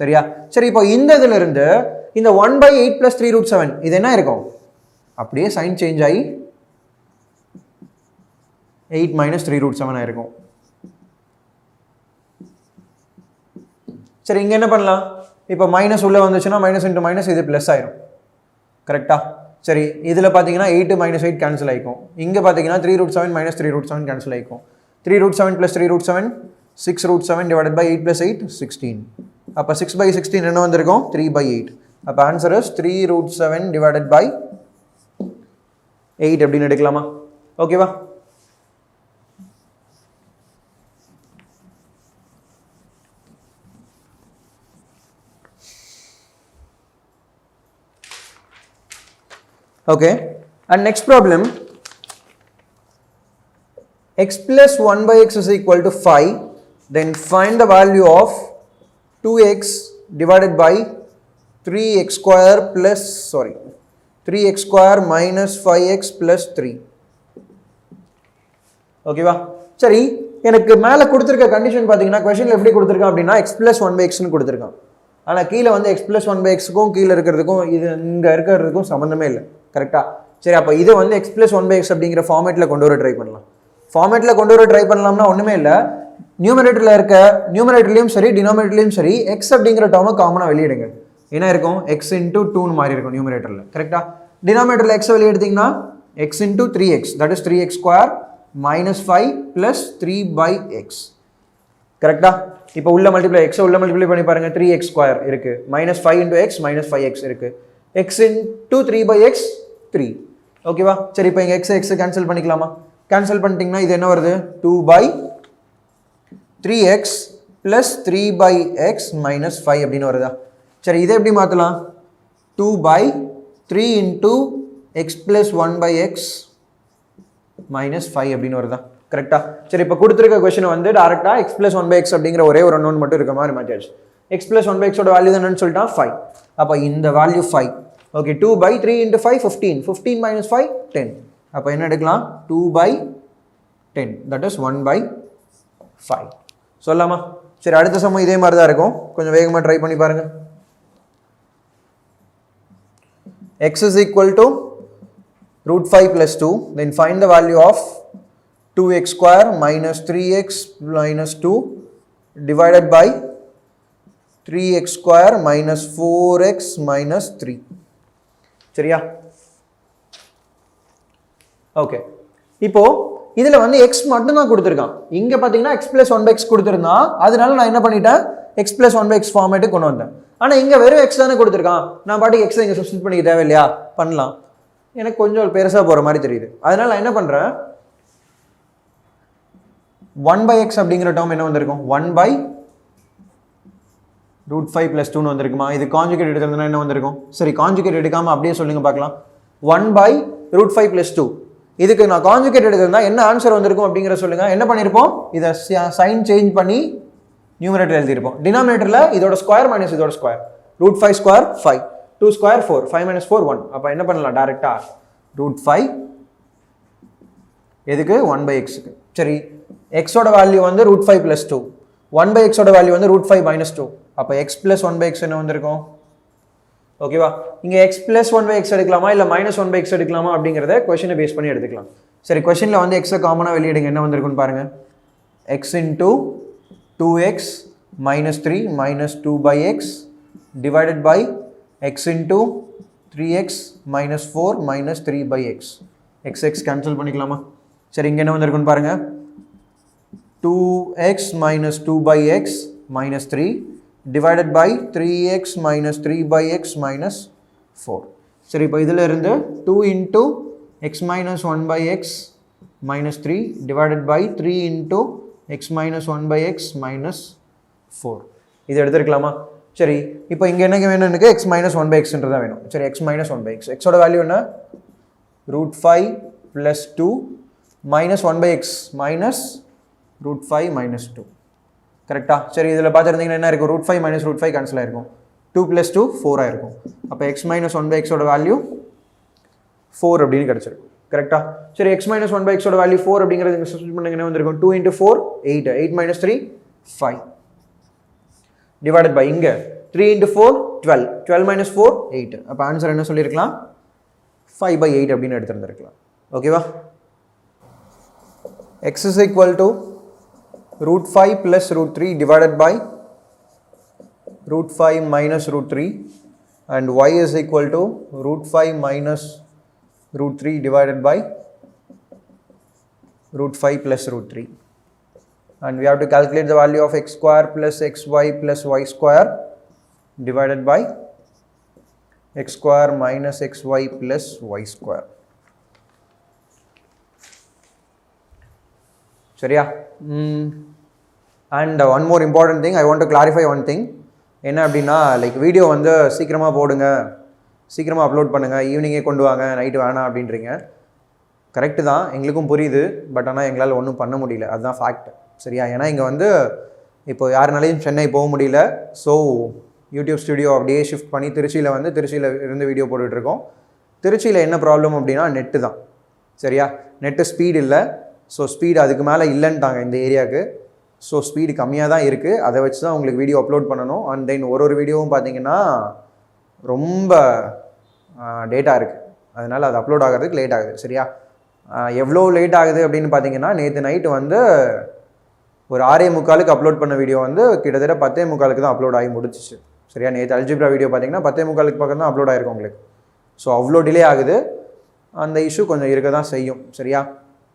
சரியா சரி இப்போ இந்த இதிலிருந்து இந்த 1 by 8 plus 3 root 7 இது என்ன இருக்கும் அப்படியே சைன் சேஞ்ச் ஆகி 8 minus 3 root 7 ஆயிருக்கும் சரி இங்க என்ன பண்ணலாம் இப்போ மைனஸ் உள்ள வந்துச்சுன்னா மைனஸ் இன்டு மைனஸ் இது பிளஸ் ஆயிரும் கரெக்டா சரி இதுல பாத்தீங்கன்னா 8 minus 8 கேன்சல் ஆயிக்கும் இங்க பாத்தீங்கன்னா 3 root 7 minus 3 root 7 கேன்சல் ஆயிக்கும் 3 root 7 plus 3 root 7 6 root 7 divided by 8 plus 8 16 அப்ப 6 by 16 என்ன வந்திருக்கும் 3 by 8 அப்ப answer is 3 root 7 divided by 8 அப்படினு எடுக்கலாமா ஓகேவா okay and next problem x plus 1 by x is equal to 5 then find the value of 2x divided by 3x square plus 3x square minus 5x plus 3 ஓகேவா சரி எனக்கு மேல கொடுத்திருக்க condition பாத்தீங்கன்னா क्वेश्चनல எப்படி கொடுத்திருக்கான் அப்படினா x plus 1 by x னு கொடுத்திருக்கான் ஆனா கீழ வந்து x plus 1 by x க்கும் கீழ இருக்குறதுக்கும் இது இங்க இருக்குறதுக்கும் சம்பந்தமே இல்ல கரெக்ட்டா சரி அப்ப இது வந்து x plus 1 by x அப்படிங்கற ஃபார்மட்ல கொண்டு வர ட்ரை பண்ணலாம் ஃபார்மட்ல கொண்டு வர ட்ரை பண்ணலாம்னா ஒண்ணுமே இல்ல நியூமரேட்டர்ல இருக்க நியூமரேட்டர்லயும் சரி டினாமினேட்டர்லயும் சரி x அப்படிங்கற டேர்மை காமனா வெளிய எடுங்க என்ன இருக்கும் x into 2 னு மாதிரி இருக்கும் நியூமரேட்டர்ல கரெக்ட்டா டினாமினேட்டர்ல x வெளிய எடுத்தீங்கன்னா x into 3x that is 3x square minus 5 plus 3 by x கரெக்ட்டா இப்போ உள்ள மல்டிப்ளை x உள்ள மல்டிப்ளை பண்ணி பாருங்க 3x square இருக்கு minus 5 into x minus 5x இருக்கு x into 3 by x 3 ஓகேவா சரி இப்போ இங்க x கேன்சல் பண்ணிக்கலாமா கேன்சல் பண்ணிட்டீங்கன்னா இது என்ன வருது 2 by 3x plus 3 by x minus 5 அப்படினு வருதா சரி இதை எப்படி மாத்தலாம் 2 by 3 into x plus 1 by x minus 5 அப்படினு வருதா கரெக்ட்டா சரி இப்போ கொடுத்திருக்க क्वेश्चन வந்து டைரக்ட்டா x plus 1 by x அப்படிங்கற ஒரே ஒரு அன்னோன் மட்டும் இருக்க மாதிரி மாத்தியாச்சு x plus 1 by x ஓட வேல்யூ என்னன்னு சொல்லிட்டா 5 அப்ப இந்த value 5 okay 2 by 3 into 5 15 15 minus 5 10 அப்ப என்ன எடுக்கலாம் 2 by 10 that is 1 by 5 சொல்லலாமா சரி அடுத்த சமம் இதே மாதிரி தான் இருக்கும் கொஞ்சம் வேகமா ட்ரை பண்ணி பாருங்க x is equal to root 5 plus 2 then find the value of 2x square minus 3x minus 2 divided by 3x square minus 4x minus 3 சரியா ஓகே, இப்போ இதில் வந்து எக்ஸ் மட்டும் தான் கொடுத்துருக்கான். இங்கே பார்த்தீங்கன்னா x plus one by x கொடுத்துருந்தான், அதனால நான் என்ன பண்ணிட்டேன், x plus one by x format கொண்டு வந்தேன். ஆனால் இங்கே வெறும் எக்ஸ் தானே கொடுத்துருக்கான், நான் பாட்டுக்கு எக்ஸை இங்கே சப்ஸ்டிட் பண்ணிக்க தேவையில்லையா, பண்ணலாம். எனக்கு கொஞ்சம் பெருசாக போகிற மாதிரி தெரியுது. அதனால் நான் என்ன பண்ணுறேன், 1/x அப்படிங்கிற டேர்ம் என்ன வந்திருக்கும், 1/√5 + 2ன்னு வந்திருக்குமா. இது கான்ஜுகேட் எடுக்கிறதுனா என்ன வந்திருக்கும், சரி கான்ஜுகேட் எடுக்காமல் அப்படியே சொல்லுங்க பார்க்கலாம். 1/√5 + 2, இதுக்கு நான் கான்ஜுகேட் எடுக்கிறதுனா என்ன ஆன்சர் வந்திருக்கும் அப்படிங்கிற சொல்லுங்க. என்ன பண்ணியிருப்போம், இதை சைன் சேஞ்ச் பண்ணி நியூமரேட்டர் எழுதியிருப்போம். டினாமினேட்டரில் இதோட ஸ்கொயர் மைனஸ் இதோட ஸ்கொயர், √5 ஸ்கொயர் 5, 2 ஸ்கொயர் 4, 5 - 4 1. அப்போ என்ன பண்ணலாம், டேரெக்டாக √5 எதுக்கு 1/xக்கு. சரி, எக்ஸோட வேல்யூ வந்து √5 + 2, 1/xோட வேல்யூ வந்து √5 - 2. அப்போ எக்ஸ் ப்ளஸ் 1/x என்ன வந்திருக்கும், ஓகேவா. இங்கே எக்ஸ் ப்ளஸ் 1/x எடுக்கலாமா இல்லை -1/x எடுக்கலாமா அப்படிங்கிறத கொஷினை பேஸ் பண்ணி எடுத்துக்கலாம். சரி, கொஷினில் வந்து எக்ஸை காமனாக வெளியிடுங்க, என்ன வந்திருக்குன்னு பாருங்கள். x × 2x - 3 - 2/x divided by x × 3x - 4 - 3/x. x cancel பண்ணிக்கலாமா. சரி, இங்கே என்ன வந்திருக்குன்னு பாருங்கள், 2x - 2/x - 3 divided by 3x - 3/x - 4. சரி, இப்போ இதில் இருந்து 2 × x - 1/x - 3 divided by 3 × x - 1/x - 4 இது எடுத்துருக்கலாமா. சரி, இப்போ இங்கே என்ன வேணும், எனக்கு x - 1/xன்றதான் வேணும். சரி, x - 1/x, எக்ஸோட வேல்யூ என்ன, √5 + 2 -1/x -√5 - 2, கரெக்டா. சரி, இதில் பார்த்துருந்தீங்கன்னா என்ன இருக்கும், √5 - √5 கேன்சல் ஆகிருக்கும், 2 + 2 4 ஆயிருக்கும். அப்போ x - 1/xோட வேல்யூ 4 அப்படின்னு கிடச்சிருக்கும், கரெக்டா. சரி, x - 1/xோட வேல்யூ 4 அப்படிங்கிறது இங்கே சப்ஸ்டிட் பண்ணுங்க, என்ன வந்திருக்கும், 2 × 4 8, 8 - 3 5 டிவைடட் பை இங்கே 3 × 4 12, 12 - 4 8. அப்போ ஆன்சர் என்ன சொல்லியிருக்கலாம், 5/8 அப்படின்னு எடுத்துருந்துருக்கலாம், ஓகேவா. x is equal to √5 + √3 divided by √5 - √3 and y is equal to √5 - √3 divided by √5 + √3, and we have to calculate the value of x square plus xy plus y square divided by x square minus xy plus y square. சரியா. And one more important thing, I want to clarify one thing. என்ன அப்படின்னா, like video வந்து சீக்கிரமாக போடுங்க, சீக்கிரமாக upload பண்ணுங்கள், ஈவினிங்கே கொண்டு வாங்க, நைட்டு வேணாம் அப்படின்றீங்க. கரெக்டு தான், எங்களுக்கும் புரியுது. பட் ஆனால் எங்களால் ஒன்றும் பண்ண முடியல, அதுதான் ஃபேக்ட். சரியா. ஏன்னா இங்கே வந்து இப்போ யாருனாலையும் சென்னை போக முடியல. ஸோ யூடியூப் ஸ்டுடியோ அப்படியே ஷிஃப்ட் பண்ணி திருச்சியில் இருந்து வீடியோ போட்டுட்ருக்கோம். திருச்சியில் என்ன ப்ராப்ளம் அப்படின்னா நெட்டு தான். சரியா, நெட்டு ஸ்பீடு இல்லை. ஸோ ஸ்பீடு அதுக்கு மேலே இல்லைன்ட்டாங்க இந்த ஏரியாவுக்கு. ஸோ ஸ்பீடு கம்மியாக தான் இருக்குது, அதை வச்சு தான் உங்களுக்கு வீடியோ அப்லோட் பண்ணணும். அண்ட் தென் ஒரு வீடியோவும் பார்த்தீங்கன்னா ரொம்ப டேட்டா இருக்குது, அதனால் அது அப்லோட் ஆகிறதுக்கு லேட் ஆகுது. சரியா, எவ்வளோ லேட் ஆகுது அப்படின்னு பார்த்தீங்கன்னா, நேற்று நைட்டு வந்து ஒரு 6:45 அப்லோட் பண்ண வீடியோ வந்து கிட்டத்தட்ட 10:45 தான் அப்லோட் ஆகி முடிச்சிச்சு. சரியா, நேற்று அல்ஜிப்ரா வீடியோ பார்த்தீங்கன்னா 10:45 பக்கம் தான் அப்லோட் ஆகிருக்கும் உங்களுக்கு. ஸோ அவ்வளோ டிலே ஆகுது. அந்த இஷ்யூ கொஞ்சம் இருக்க தான் செய்யும். சரியா,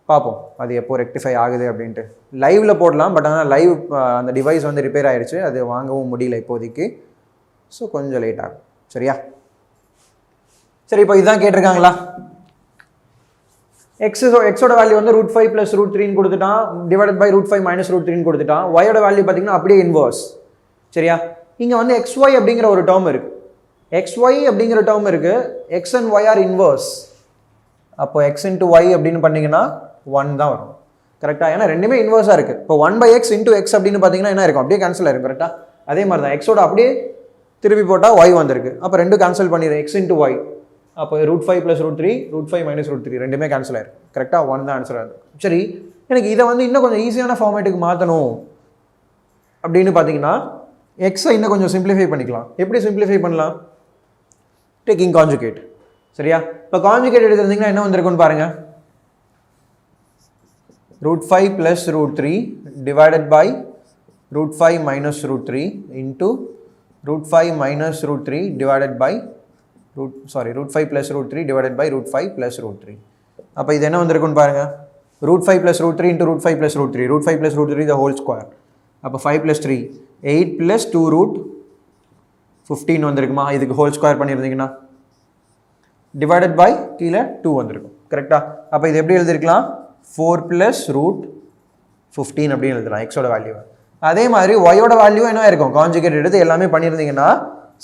பார்ப்போம் அது எப்போ ரெக்டிஃபை ஆகுது அப்படின்ட்டு. லைவில் போடலாம், பட் ஆனால் லைவ் அந்த டிவைஸ் வந்து ரிப்பேர் ஆகிடுச்சு, அது வாங்கவும் முடியல இப்போதைக்கு. ஸோ கொஞ்சம் லேட் ஆகும். சரியா, சரி, இப்போ இதுதான் கேட்டிருக்காங்களா. எக்ஸோட வேல்யூ வந்து √5 + √3 கொடுத்துட்டான், டிவைடட் பை √5 - √3 கொடுத்துட்டான். ஒயோட வேல்யூ பார்த்தீங்கன்னா அப்படியே இன்வர்ஸ். சரியா, இங்கே வந்து xy அப்படிங்கிற ஒரு டேர்ம் இருக்குது, xy அப்படிங்கிற டேர்ம் இருக்குது, x and y are inverse. அப்போ x × y அப்படின்னு பண்ணிங்கன்னா 1 தான் வரும், கரெக்டாக. ஏன்னா ரெண்டுமே இன்வர்ஸாக இருக்குது. இப்போ 1/x × x அப்படின்னு பார்த்தீங்கன்னா என்ன இருக்கும், அப்படியே கேன்சல் ஆயிருக்கும், கரெக்டாக. அதே மாதிரி தான் எக்ஸோட அப்படியே திருப்பி போட்டால் y வந்திருக்கு. அப்போ ரெண்டும் கேன்சல் பண்ணிடுது, x × y. அப்போ √5 + √3, √5 - √3 ரெண்டுமே கேன்சல் ஆயிருக்கும், கரெக்டாக. 1 தான் ஆன்சர் ஆகுது. சரி, எனக்கு இதை வந்து இன்னும் கொஞ்சம் ஈஸியான ஃபார்மேட்டுக்கு மாற்றணும் அப்படின்னு பார்த்தீங்கன்னா, எக்ஸை இன்னும் கொஞ்சம் சிம்பிளிஃபை பண்ணிக்கலாம். எப்படி சிம்பிளிஃபை பண்ணலாம், டேக்கிங் கான்ஜுகேட். சரியா, இப்போ கான்ஜுகேட் எடுத்துருந்தீங்கன்னா என்ன வந்திருக்குன்னு பாருங்கள், √5 + √3 divided by √5 - √3 into √5 - √3 divided by √5 + √3 divided by √5 + √3. அப்போ இது என்ன வந்திருக்குன்னு பாருங்கள், √5 + √3 into √5 + √3, √5 + √3 the whole square. அப்போ 5 + 3 8 + 2√15 வந்திருக்குமா, இதுக்கு ஹோல் ஸ்கொயர் பண்ணியிருந்தீங்கன்னா டிவைடட் பை கீழே 2 வந்திருக்கும். கரெக்டாக? அப்போ இது எப்படி எழுதிருக்கலாம், 4 + √15 அப்படின்னு எழுதலாம் எக்ஸோட வேல்யூ. அதே மாதிரி ஒயோட வேல்யூ என்ன இருக்கும், கான்ஜுகேட் எடுத்து எல்லாமே பண்ணியிருந்தீங்கன்னா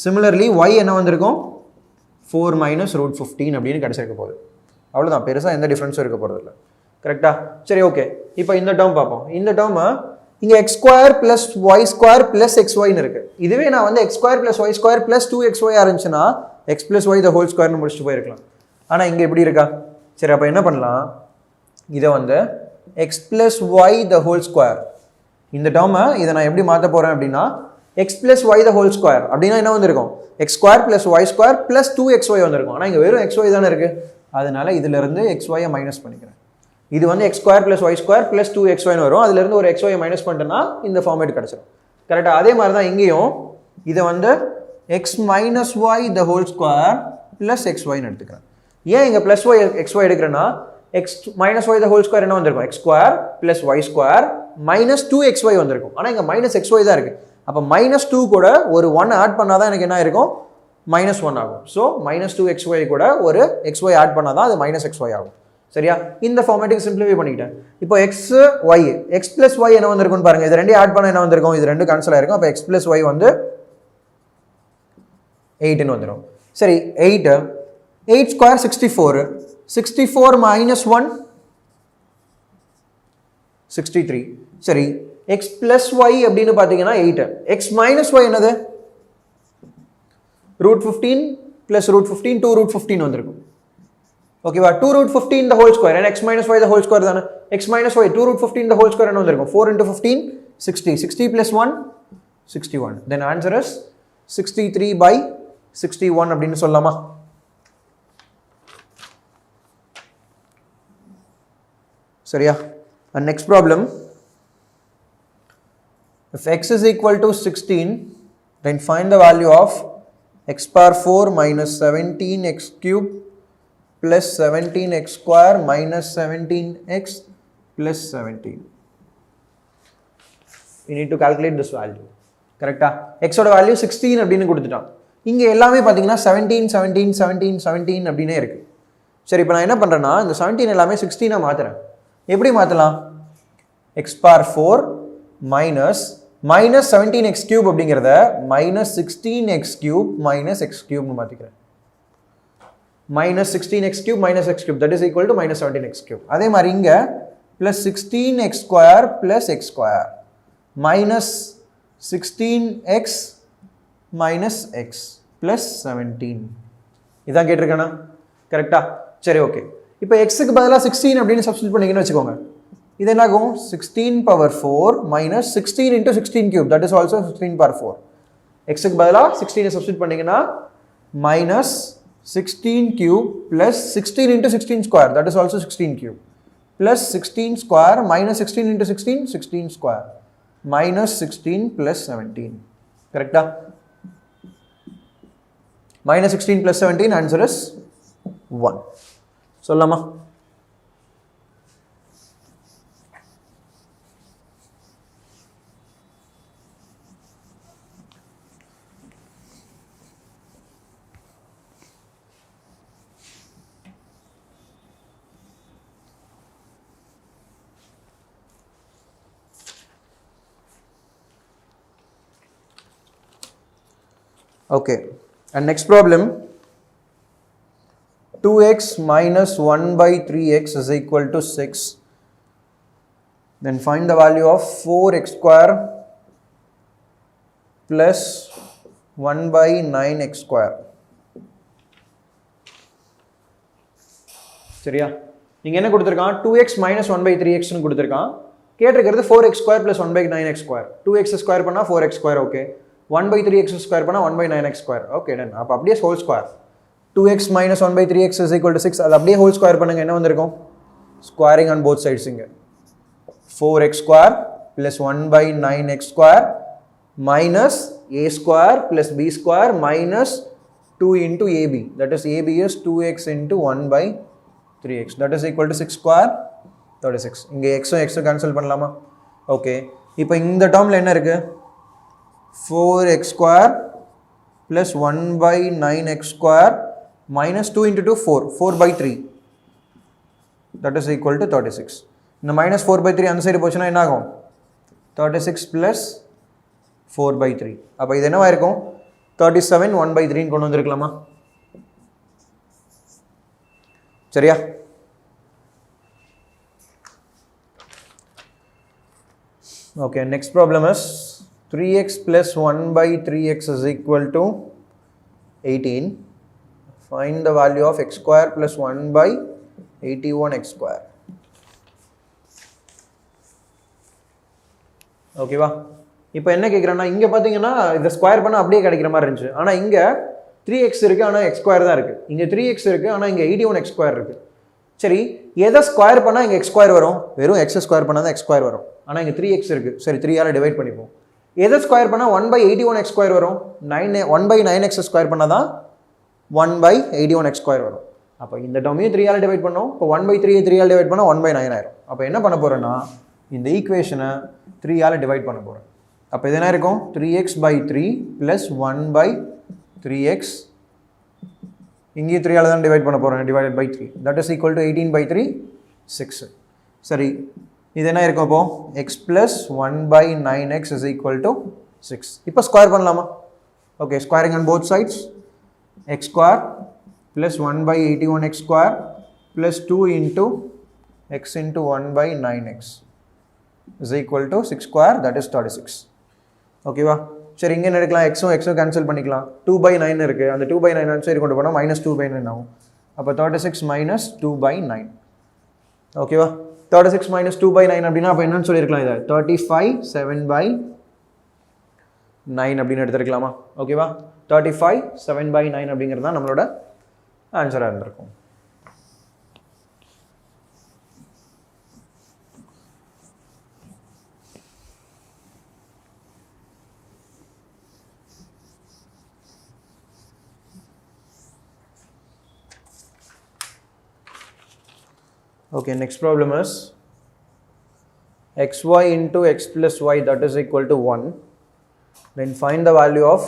சிமிலர்லி ஒய் என்ன வந்திருக்கும், 4 - √15 அப்படின்னு கிடச்சிருக்க போகுது. அவ்வளோதான், பெருசாக எந்த டிஃப்ரென்ஸும் இருக்க போகிறது இல்லை. கரெக்டாக? சரி, ஓகே. இப்போ இந்த டேர்ம் பார்ப்போம். இந்த டேர்மை இங்கே x² + y² + xyன்னு இருக்குது. இதுவே நான் வந்து x² + y² + 2xy இருந்துச்சுன்னா x + y the whole squareன்னு முடிச்சுட்டு போயிருக்கலாம். ஆனால் இங்கே எப்படி இருக்கா? சரி, அப்போ என்ன பண்ணலாம், இதை வந்து x + y the whole square, இந்த டேர்மை இதை நான் எப்படி மாற்ற போகிறேன் அப்படின்னா x + y the whole square அப்படின்னா என்ன வந்திருக்கும், x² + y² + 2xy வந்திருக்கும். ஆனால் இங்கே வெறும் xy தானே இருக்குது, அதனால இதிலிருந்து xy-ஐ மைனஸ் பண்ணிக்கிறேன். இது வந்து x² + y² + 2xyன்னு வரும், அதுலேருந்து ஒரு xy மைனஸ் பண்ணிட்டேன்னா இந்த ஃபார்மேட் கிடச்சிடும். கரெக்டாக? அதே மாதிரி தான் இங்கேயும் இதை வந்து x - y the whole square + xyன்னு எடுத்துக்கிறேன். ஏன் இங்கே +y xy எடுக்கிறேன்னா x - y the whole square என்ன வந்திருக்கும், x² + y² - 2xy வந்திருக்கும். ஆனால் இங்கே -xy தான் இருக்குது. அப்போ -2 கூட ஒரு 1 ஆட் பண்ணால் தான் எனக்கு என்ன இருக்கும், -1 ஆகும். ஸோ -2xy கூட ஒரு xy ஆட் பண்ணால் தான் அது -xy ஆகும். சரியா? இந்த ஃபார்மேட்டுக்கு சிம்பிளிஃபை பண்ணிக்கிட்டேன். இப்போ x + y என்ன வந்திருக்குன்னு பாருங்கள், இது ரெண்டையும் ஆட் பண்ண என்ன வந்திருக்கும், இது ரெண்டும் கேன்சல் ஆயிருக்கும். அப்போ x + y வந்து 8ன்னு வந்துடும். சரி, 8 2 64, 64 - 1 63. சரி, x + y அப்படின்னு பார்த்தீங்கன்னா 8, x - y என்னது, √15 + √15 2√15 வந்திருக்கும். ஓகேவா? 2√15 the whole square, and x - y the whole square தானே, x - y 2√15 the whole square என்ன வந்திருக்கும், 4 × 15 60, 60 + 1 61. then answer is 63/61 அப்படின்னு சொல்லலாமா? சரியா? and next problem, if x is equal to 16 then find the value of x power 4 minus 17x cube plus 17x square minus 17x plus 17. We need to calculate this value. கரெக்டா? x ஓட value 16 அப்படின்னு கொடுத்துட்டான். இங்கே எல்லாமே பார்த்தீங்கன்னா 17 17 17 17 அப்படின்னே இருக்கு. சரி, இப்போ நான் என்ன பண்ணுறேன்னா இந்த 17 எல்லாமே 16 மாற்றுறேன். எப்படி மாற்றலாம், x power 4 minus 17x cube அப்படிங்கிறத -16x cube minus x cube மாற்றிக்கிறேன். -16x cube minus x cube that is equal to -17x cube. அதே மாதிரி இங்கே plus 16x square plus x square minus 16x minus x plus 17. இதான் கேட்டிருக்கேனா? கரெக்டா? சரி, okay. இப்போ எக்ஸுக்கு பதிலாக 16 அப்படின்னு சப்ஸ்டிட் பண்ணிங்கன்னு வச்சுக்கோங்க. இது என்ன ஆகும், 16^4 minus 16 into 16 cube that is also 16^4. எக்ஸுக்கு பதிலாக 16 சப்ஸ்டிட் பண்ணிங்கன்னா minus 16 cube plus 16 into 16 square that is also 16 cube plus 16 square minus 16 into 16 16 square minus 16 plus 17. கரெக்டா? minus 16 plus 17 answer is 1. சொல்லலாமா? Okay, and next problem, 2x minus 1/3x is equal to 6. Then find the value of 4x square plus 1/9x square. சரியா? நீங்கள் என்ன கொடுத்துருக்கான், 2x minus 1/3xன்னு கொடுத்துருக்கான். கேட்டிருக்கிறது 4x square plus 1/9x square. 2x square பண்ணால் 4x square, okay. 1/3x square பண்ணால் 1/9x square, okay done. அப்போ அப்படியே whole square, 2x minus 1/3x is equal to 6. அது அப்படியே ஹோல் ஸ்கொயர் பண்ணுங்க, என்ன வந்திருக்கும், ஸ்கொயரிங் ஆன் போத் சைட்ஸ். இங்கே 4x square plus 1/9x square minus a square plus b square minus 2 into ab. That is ab is 2x into 1/9. 3x that is equal to 6 square 36. இங்கே xம் x cancel பண்ணலாமா? Okay, இப்போ இந்த டேர்மில் என்ன இருக்குது? 4x square plus 1 by 9x square minus 2 into 2 4 4 by 3 that is equal to 36. இந்த minus 4 by 3 அந்த side போச்சுன்னா என்ன ஆகும்? 36 plus 4 by 3. அப்போ இது என்னவா இருக்கும்? 37 1 by 3 கொண்டு வந்திருக்கலாமா? சரியா? Okay, next problem is 3x plus 1 by 3x is equal to 18. Find the value of x square plus 1 by 81x square. ஓகேவா? இப்போ என்ன கேட்குறேன்னா, இங்கே பார்த்தீங்கன்னா இதை ஸ்கொயர் பண்ணால் அப்படியே கிடைக்கிற மாதிரி இருந்துச்சு. ஆனால் இங்கே 3x இருக்குது, ஆனால் x ஸ்கொயர் தான் இருக்குது. இங்கே 3x இருக்குது, ஆனால் இங்கே 81x ஸ்கொயர் இருக்குது. சரி, எதை ஸ்கொயர் பண்ணால் இங்கே x ஸ்கொயர் வரும்? வெறும் x ஸ்கொயர் பண்ணால் தான் x ஸ்கொயர் வரும். ஆனால் இங்கே 3x இருக்குது. சரி, 3ஆல் டிவைட் பண்ணிப்போம். எதை ஸ்கொயர் பண்ணால் 1 by 81x ஸ்கொயர் வரும்? 1 by 9x ஸ்கொயர் பண்ணால் தான் 1 by 81x ஸ்கொயர் வரும். அப்போ இந்த டொமையும் 3ஆல் டிவைட் பண்ணோம். இப்போ 1 by 3 3ஆல் டிவைட் பண்ணால் 1 by 9 ஆயிரும். அப்போ என்ன பண்ண போகிறேன்னா, இந்த ஈக்குவேஷனை 3ஆல் டிவைட் பண்ண போகிறேன். அப்போ இது என்ன இருக்கும்? 3x by 3 plus 1 by 3x. இங்கேயும் 3ஆல் தான் டிவைட் பண்ண போகிறேன். Divided by 3 that is equal to 18 by 3 6. சரி, இது என்ன இருக்கும்? அப்போ x plus 1 by 9x is equal to 6. இப்போ ஸ்கொயர் பண்ணலாமா? Okay, squaring on both sides. x square plus 1 by 81x square plus 2 into x into 1 by 9x is equal to 6 square, that is 36. ஓகேவா? சரி, இங்கே என்ன எடுக்கலாம்? எக்ஸும் கேன்சல் பண்ணிக்கலாம். 2 by 9 இருக்குது. அந்த 2 by 9 ஆன்சர் கொண்டு போனால் minus 2 by 9 ஆகும். அப்போ 36 minus 2 by 9. ஓகேவா? 36 minus 2 by 9 அப்படின்னா அப்போ என்னன்னு சொல்லியிருக்கலாம்? இதை 35 7 by 9 அப்படின்னு எடுத்துருக்கலாமா? ஓகேவா? 35 7 by 9 அப்படிங்கிறது தான் நம்மளோட ஆன்சராக இருந்திருக்கும். Okay, next problem is xy into x plus y that is equal to 1. Then find the value of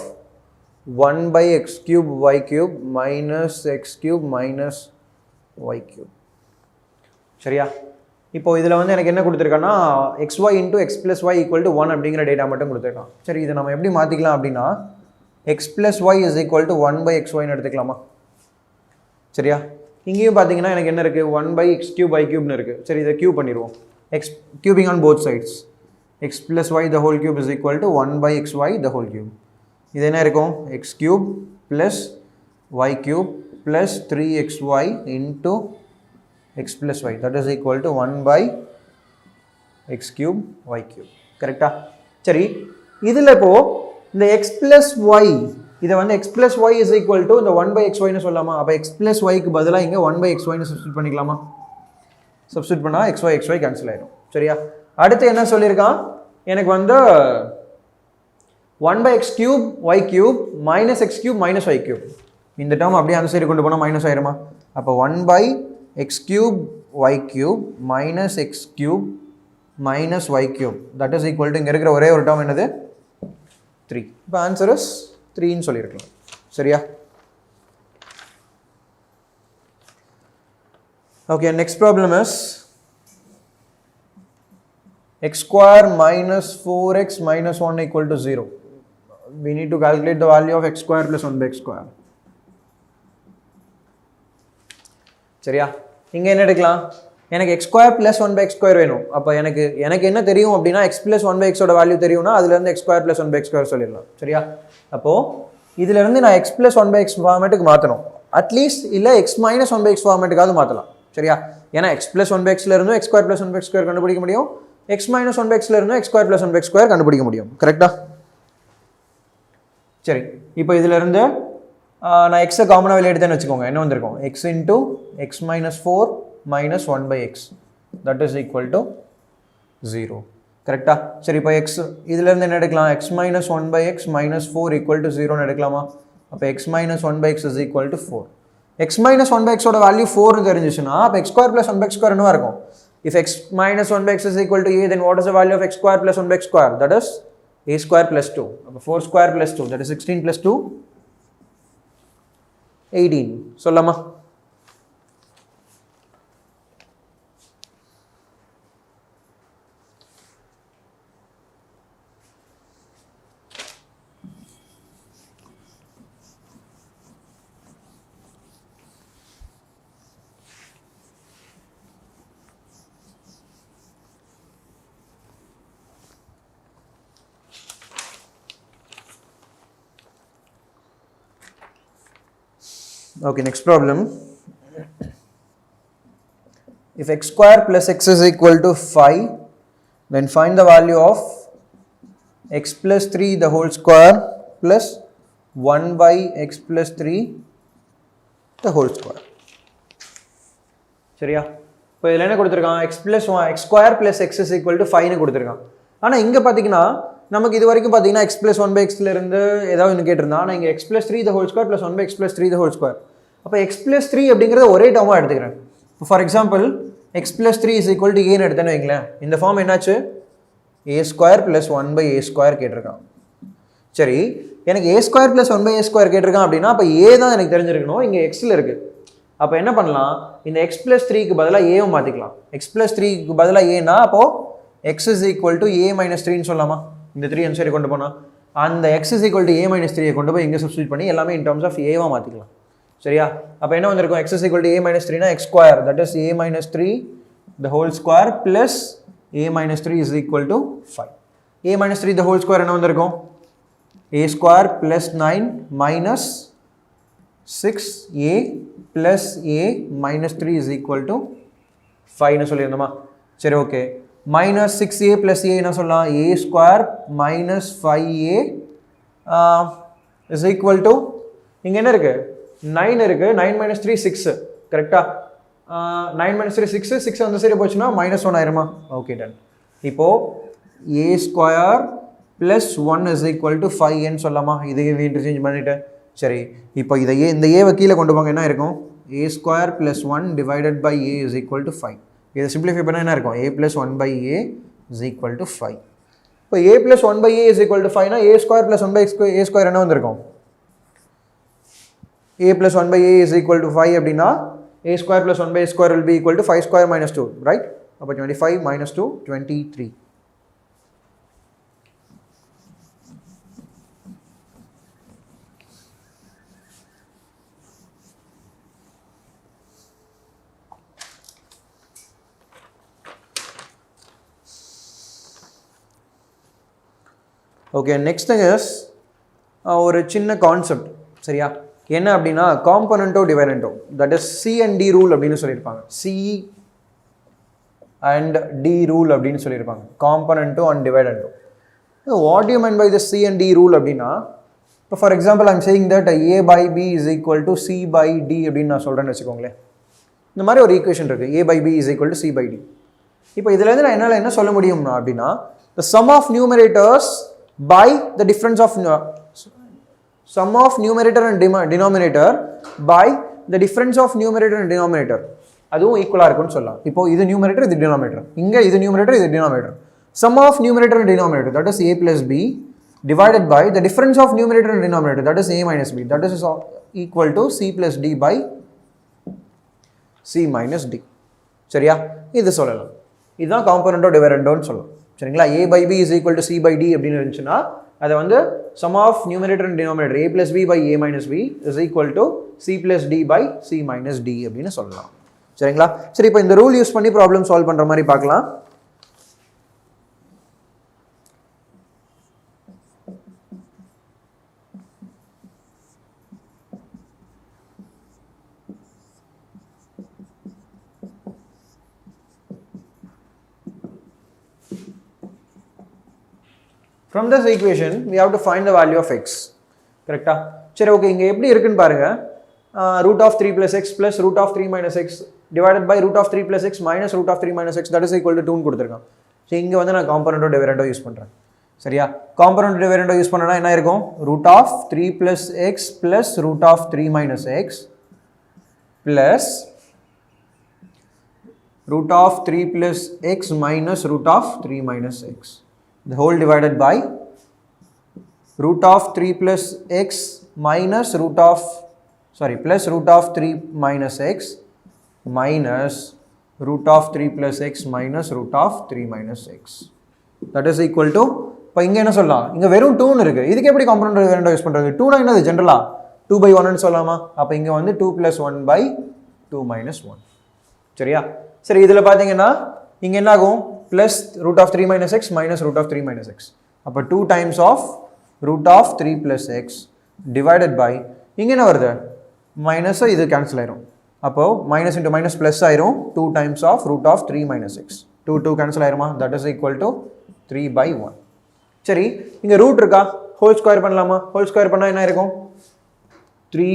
1 by x cube y cube minus x cube minus y cube. சரியா? இப்போ இதில் வந்து எனக்கு என்ன கொடுத்துருக்கான்னா, xy into x plus y equal to 1 அப்படிங்கிற data மட்டும் கொடுத்துருக்கான். சரி, இதை நம்ம எப்படி மாற்றிக்கலாம் அப்படின்னா, x plus y is equal to 1 by xyன்னு எடுத்துக்கலாமா? சரியா? இங்கேயும் பார்த்தீங்கன்னா எனக்கு என்ன இருக்குது? 1 by x cube y cube இருக்குது. சரி, இதை கியூப் பண்ணிடுவோம். x cubing on both sides. x plus y the whole cube is equal to 1 by xy the whole cube. இது என்ன இருக்கும்? x cube plus y cube plus 3xy into x plus y that is equal to 1 by x cube y cube. கரெக்டா? சரி, இதில் இப்போது இந்த x plus y இதை வந்து x plus y is equal to இந்த 1 by xyன்னு சொல்லலாமா? அப்போ x plus yக்கு பதிலாக இங்கே 1 by xyன்னு சப்ஸ்டியூட் பண்ணிக்கலாமா? சப்ஸ்டியூட் பண்ணால் xy கேன்சல் ஆயிடும். சரியா? அடுத்து என்ன சொல்லியிருக்கான்? எனக்கு வந்து 1 by x cube y cube minus x cube minus y cube. இந்த டேர்ம் அப்படியே அந்த சைடு கொண்டு போனால் மைனஸ் ஆயிருமா? அப்போ 1 by x cube y cube minus x cube minus y cube that is equal to இங்கே இருக்கிற ஒரே ஒரு டேர்ம் என்னது? 3. இப்போ ஆன்சர் இஸ் 3ன்னு சொல்லியிருக்கலாம். சரியா? Okay, next problem is x square minus 4x minus 1 equal to 0. We need to calculate the value of x square plus 1 by x square. சரியா? இங்கே என்ன எடுக்கலாம்? எனக்கு x square plus 1 by x square வேணும். அப்போ எனக்கு என்ன தெரியும் அப்படின்னா, x plus 1 by x ஓட வேல்யூ தெரியும்னா அதுலேருந்து x square plus 1 by x square சொல்லிடலாம். சரியா? அப்போது இதிலிருந்து நான் x plus 1 by x ஃபார்மேட்டுக்கு மாற்றணும். அட்லீஸ்ட் இல்லை x minus 1 by x ஃபார்மேட்டுக்காவது மாற்றலாம். சரியா? ஏன்னா x plus 1 by x இருந்தும் x square plus 1 by x square கண்டுபிடிக்க முடியும். x minus 1 by x இருந்தும் x square plus 1 by x square கண்டுபிடிக்க முடியும். கரெக்டா? சரி, இப்போ இதிலிருந்து நான் எக்ஸை காமனாக வெளியே எடுத்தேன்னு வச்சுக்கோங்க. என்ன வந்திருக்கும்? x into x minus 4 minus 1 by x that is equal to 0. கரெக்டா? சரி, இப்போ x இதிலிருந்து என்ன எடுக்கலாம்? x minus 1 by x minus 4 equal to 0ன்னு எடுக்கலாமா? அப்போ x minus 1 by x is equal to 4. x minus 1 by x ஓட வேல்யூ 4 தெரிஞ்சிச்சுன்னா அப்போ x square plus 1 by x square என்னவா இருக்கும்? If x minus 1 by x is equal to a, then what is the value of x square plus 1 by x square? That is a square plus 2. அப்போ 4 square plus 2, that is 16 plus 2, 18. சொல்லலாமா? Okay, next problem. If x square plus x is equal to 5, then find the value of x plus 3 the whole square plus 1 by x plus 3 the whole square. சரியா? இப்போ இதில் என்ன கொடுத்துருக்கான்? x plus 1 x square plus x is equal to 5 னு கொடுத்துருக்கான். ஆனால் இங்கே பார்த்தீங்கன்னா நமக்கு இது வரைக்கும் பார்த்தீங்கன்னா x plus 1 by x இருந்து ஏதாவது ஒன்று கேட்டிருந்தா, ஆனால் இங்கே x plus 3 the whole square plus 1 by x plus 3 the whole square. அப்போ x plus 3 அப்படிங்கிறத ஒரே டேர்மாக எடுத்துக்கிறேன். இப்போ for example x plus 3 is equal to a னு எடுத்தேன்னு வைங்களேன். இந்த ஃபார்ம் என்னாச்சு? a square plus 1 by a square கேட்டிருக்கான். சரி, எனக்கு a square plus 1 by a square கேட்டிருக்கான் அப்படின்னா அப்போ a தான் எனக்கு தெரிஞ்சிருக்கணும். இங்கே xல இருக்குது. அப்போ என்ன பண்ணலாம்? இந்த x plus 3க்கு பதிலாக a மாற்றிக்கலாம். x plus 3க்கு பதிலாக a னா அப்போது x is equal to a minus 3 னு சொல்லலாமா? இந்த 3 அந்த சைடு கொண்டு போனால் அந்த x is equal to a minus 3 கொண்டு போய் இங்கே சப்ஸ்டியூட் பண்ணி எல்லாமே in terms of a-வா மாற்றிக்கலாம். சரியா? அப்போ என்ன வந்திருக்கும்? x is equal to a minus 3 னா x square, that is a minus 3 the whole square plus a minus 3 is equal to 5. a minus 3 the whole square என்ன வந்திருக்கும்? a square plus 9 minus 6a plus a minus 3 is equal to 5 னு சொல்லியிருந்தோமா? சரி, okay. minus 6a plus a என்ன சொல்லலாம்? a square minus 5a is equal to, இங்கே என்ன இருக்குது? 9 இருக்குது. 9 minus 3 6, கரெக்டா? 9 minus 3 6, 6 அந்த சைடு போச்சுன்னா minus 1 ஆயிருமா? Okay, done. இப்போது a square plus 1 is equal to 5 ன்னு சொல்லலாமா? இதையே இன்டர்சேஞ்ச் பண்ணிவிட்டேன். சரி, இப்போ இதை இந்த ஏவை கீழே கொண்டு போங்க. என்ன இருக்கும்? a square plus 1 divided by a is equal to 5. இதை சிம்பிளிஃபை பண்ணால் என்ன இருக்கும்? a plus 1 by a is equal to 5. இப்போ a plus 1 by a is equal to 5 னா a square plus 1 by a square என்ன வந்திருக்கும்? a plus 1 by a is equal to 5 அப்படின்னா a square plus 1 by a square will be equal to 5 square minus 2, right? அப்போ 25 minus 2, 23. Okay, next thing is ஒரு சின்ன concept. சரியா? என்ன அப்படின்னா componendo dividendo, that is C and D rule அப்படின்னு சொல்லியிருப்பாங்க. C and D rule அப்படின்னு சொல்லியிருப்பாங்க. Componendo and dividendo. What you mean by the C and D rule அப்படின்னா, இப்போ for example I'm saying that a by b is equal to c by d அப்படின்னு நான் சொல்கிறேன்னு வச்சுக்கோங்களேன். இந்த மாதிரி ஒரு ஈக்குவேஷன் இருக்குது, a by b is equal to c by d. இப்போ இதுலேருந்து நான் என்னால் என்ன சொல்ல முடியும்னா அப்படின்னா, the sum of numerators by the difference of sum of numerator and denominator by the difference of numerator and denominator அதுவும் ஈக்குவலாக இருக்கும்னு சொல்லலாம். இப்போ இது நியூமரேட்டர், இது டினாமினேட்டர். இங்கே இது நியூமரேட்டர், இது denominator. sum of numerator and denominator, that is a plus b divided by the difference of numerator and denominator, that is a minus b, that is equal to c plus d by c minus d. சரியா? இது சொல்லலாம். இதுதான் காம்பனண்டோ டிவைடண்டோன்னு சொல்லலாம். சரிங்களா? a by b is equal to c by d அப்படின்னு இருந்துச்சுன்னா அதை வந்து sum of numerator and denominator a plus b by a minus b is equal to c plus d by c minus d அப்படின்னு சொல்லலாம். சரிங்களா? சரி, இப்போ இந்த ரூல் யூஸ் பண்ணி ப்ராப்ளம் சால்வ் பண்ணுற மாதிரி பார்க்கலாம். From this equation, we have to find the value of x. கரெக்டா? சரி, ஓகே. இங்கே எப்படி இருக்குன்னு பாருங்க. root of 3 plus x plus root of 3 minus x divided by root of 3 plus x minus root of 3 minus x that is equal to 2 ன்னு கொடுத்துருக்கான். So இங்கே வந்து நான் காம்பனண்டோ டிவைடண்டோ யூஸ் பண்ணுறேன். சரியா? காம்பனண்டோ டிவைடண்டோ யூஸ் பண்ணனா என்ன இருக்கும்? root of 3 plus x plus root of 3 minus x plus root of 3 plus x minus root of 3 minus x. The whole divided by root of 3 plus x minus root of, plus root of 3 minus x minus root of 3 plus x minus root of 3 minus x. That is equal to, இப்போ இங்கே என்ன சொல்லலாம், இங்கே வெறும் 2 இருக்கு, இதுக்கு எப்படி compound dividend use பண்ணுறது? 2 என்னது ஜென்ரலா 2/1 சொல்லலாமா? அப்போ இங்கே வந்து 2 + 1/2 - 1. சரியா? சரி, இதில் பார்த்தீங்கன்னா இங்கே என்ன ஆகும்? Plus root of 3 - x minus root of 3 - x. அப்போ 2 times of root of 3 + x divided by, இங்கே என்ன வருது? மைனஸ், இது கேன்சல் ஆயிரும். அப்போது மைனஸ் இன்ட்டு மைனஸ் ப்ளஸ் ஆயிரும். 2 times of root of 3 - x. 2 cancel ஆயிருமா? That is equal to 3/1. சரி, இங்கே ரூட் இருக்கா? ஹோல் ஸ்கொயர் பண்ணலாமா? ஹோல் ஸ்கொயர் பண்ணால் என்ன இருக்கும்? 3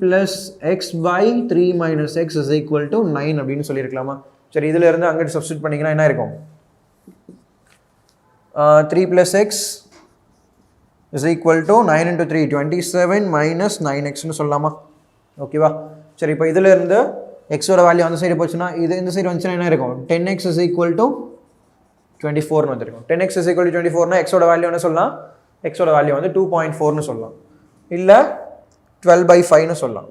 + x / 3 - x is equal to 9 அப்படின்னு சொல்லியிருக்கலாமா? சரி, இதில் இருந்து அங்கிட்டு சப்ஸ்டிட் பண்ணிங்கன்னா என்ன இருக்கும்? 3 + x is equal to 9 × 3 27 - 9x சொல்லலாமா? ஓகேவா? சரி, இப்போ இதில் இருந்து எக்ஸோட வேல்யூ அந்த சைடு போச்சுன்னா, இது இந்த சைடு வந்துச்சுன்னா என்ன இருக்கும்? 10x is equal to 24 வந்துருக்கும். 10x is equal to 24 எக்ஸோட வேல்யூ என்ன சொல்லலாம்? எக்ஸோட வேல்யூ வந்து 2.4 சொல்லலாம், இல்லை 12/5 சொல்லலாம்.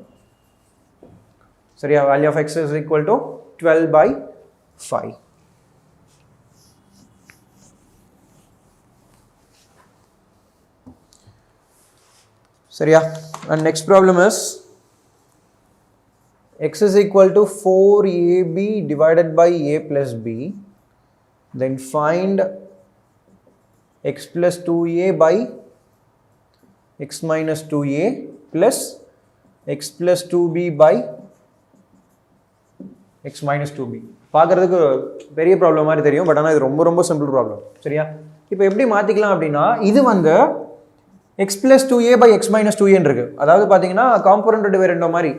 சரியா? Value of x is equal to 12/5. சரியா? and next problem is x is equal to 4ab divided by a plus b, then find x plus 2a by x minus 2a plus x plus 2b by x minus 2b. பார்க்குறதுக்கு பெரிய problem மாதிரி தெரியும், but ஆனால் இது ரொம்ப ரொம்ப simple problem. சரியா? இப்போ எப்படி மாற்றிக்கலாம் அப்படின்னா, இது வந்து x plus 2a by x minus 2a இருக்கு. அதாவது பார்த்தீங்கன்னா காம்பனண்ட் டிவைடண்ட் மாதிரி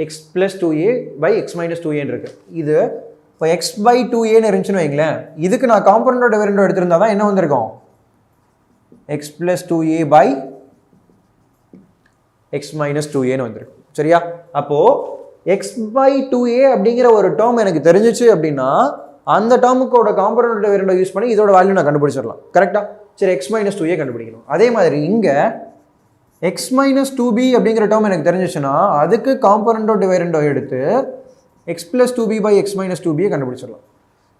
x plus 2a by x minus 2a இருக்கு. இது இப்போ x/2a இருந்துச்சுன்னு வைங்களேன், இதுக்கு நான் காம்பனண்ட் டிவைடண்ட் எடுத்திருந்தா தான் என்ன வந்திருக்கும்? x plus 2a by x minus 2a வந்திருக்கும். சரியா? அப்போது x/2a அப்படிங்கிற ஒரு டேர்ம் எனக்கு தெரிஞ்சிச்சு அப்படின்னா, அந்த டேர்முக்கோட காம்பனண்ட் டிவைடண்ட் யூஸ் பண்ணி இதோட வேல்யூ நான் கண்டுபிடிச்சிடலாம். கரெக்டாக? சரி, x minus 2a கண்டுபிடிக்கணும். அதே மாதிரி இங்கே x minus 2b அப்படிங்கிற டேர்ம் எனக்கு தெரிஞ்சிச்சுன்னா, அதுக்கு காம்பனண்ட் டிவைடண்டோ எடுத்து x plus 2b by x minus 2b கண்டுபிடிச்சிடலாம்.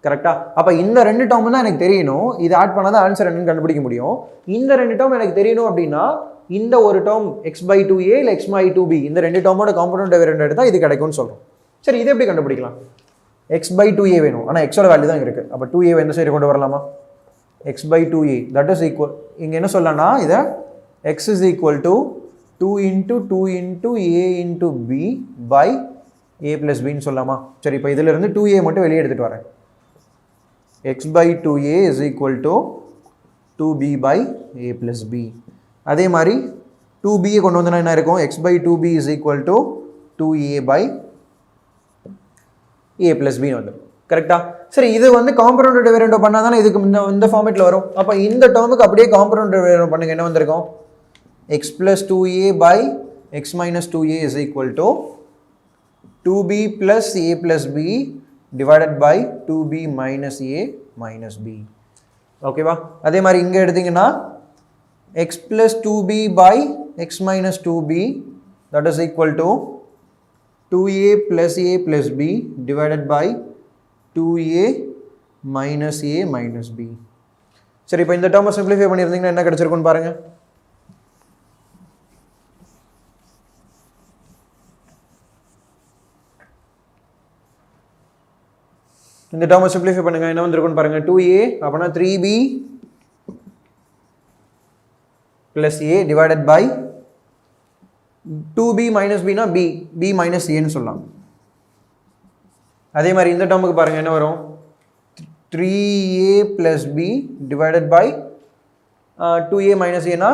கரெக்டாக? அப்போ இந்த ரெண்டு டேர்ம் தான் எனக்கு தெரியணும். இது ஆட் பண்ணால் தான் ஆன்சர் என்னன்னு கண்டுபிடிக்க முடியும். இந்த ரெண்டு டேர்ம் எனக்கு தெரியணும் அப்படின்னா, இந்த ஒரு டேர்ம் x/2a இல்லை x/2b, இந்த ரெண்டு டேர்மோட காம்பனண்ட் டிவைடண்ட் எடுத்தால் இது கிடைக்கும்னு சொல்கிறோம். சரி, இது எப்படி கண்டுபிடிக்கலாம்? x/2a வேணும், ஆனால் xோட வேல்யூ தான் இருக்குது. அப்போ 2a எந்த சைடு கொண்டு வரலாமா? x/2a தட் இஸ் ஈக்குவல், இங்கே என்ன சொல்லலாம்னா, இதை x is equal to 2 × 2 × a × b by a plus b ன்னு சொல்லலாமா? சரி, இப்போ இதிலிருந்து 2a மட்டும் வெளியே எடுத்துகிட்டு வரேன். x/2a is equal to 2b by a plus b. அதே மாதிரி 2b கொண்டு வந்தோன்னா என்ன இருக்கும்? x/2b is equal to 2a by a plus b வந்துடும். கரெக்டா? சரி, இது வந்து காம்பனண்ட் டிவைடண்ட் பண்ணால் தானே இதுக்கு இந்த ஃபார்மேட்டில் வரும். அப்போ இந்த டேர்முக்கு அப்படியே காம்பனண்ட் டிவைடண்ட் பண்ணுங்க, என்ன வந்திருக்கும்? x plus 2a by x minus 2a is equal to 2b plus a plus b divided by 2b minus a minus b. ஓகேவா? அதே மாதிரி இங்கே எடுத்தீங்கன்னா x plus 2b by x minus 2b that is equal to 2a plus a plus b divided by 2a minus a minus b. சரி, இப்போ இந்த டேர்மை simplify பண்ணியிருந்தீங்கன்னா என்ன கிடைச்சிருக்குன்னு பாருங்கள். இந்த டேர்மை சிம்பிளிஃபை பண்ணுங்க, என்ன வந்திருக்குன்னு பாருங்க. 2a அப்படின்னா 3b plus a divided by 2b minus b னா b minus a ன்னு சொல்லலாம். அதே மாதிரி இந்த டேர்முக்கு பாருங்க, என்ன வரும்? 3a plus b divided by 2a minus a னா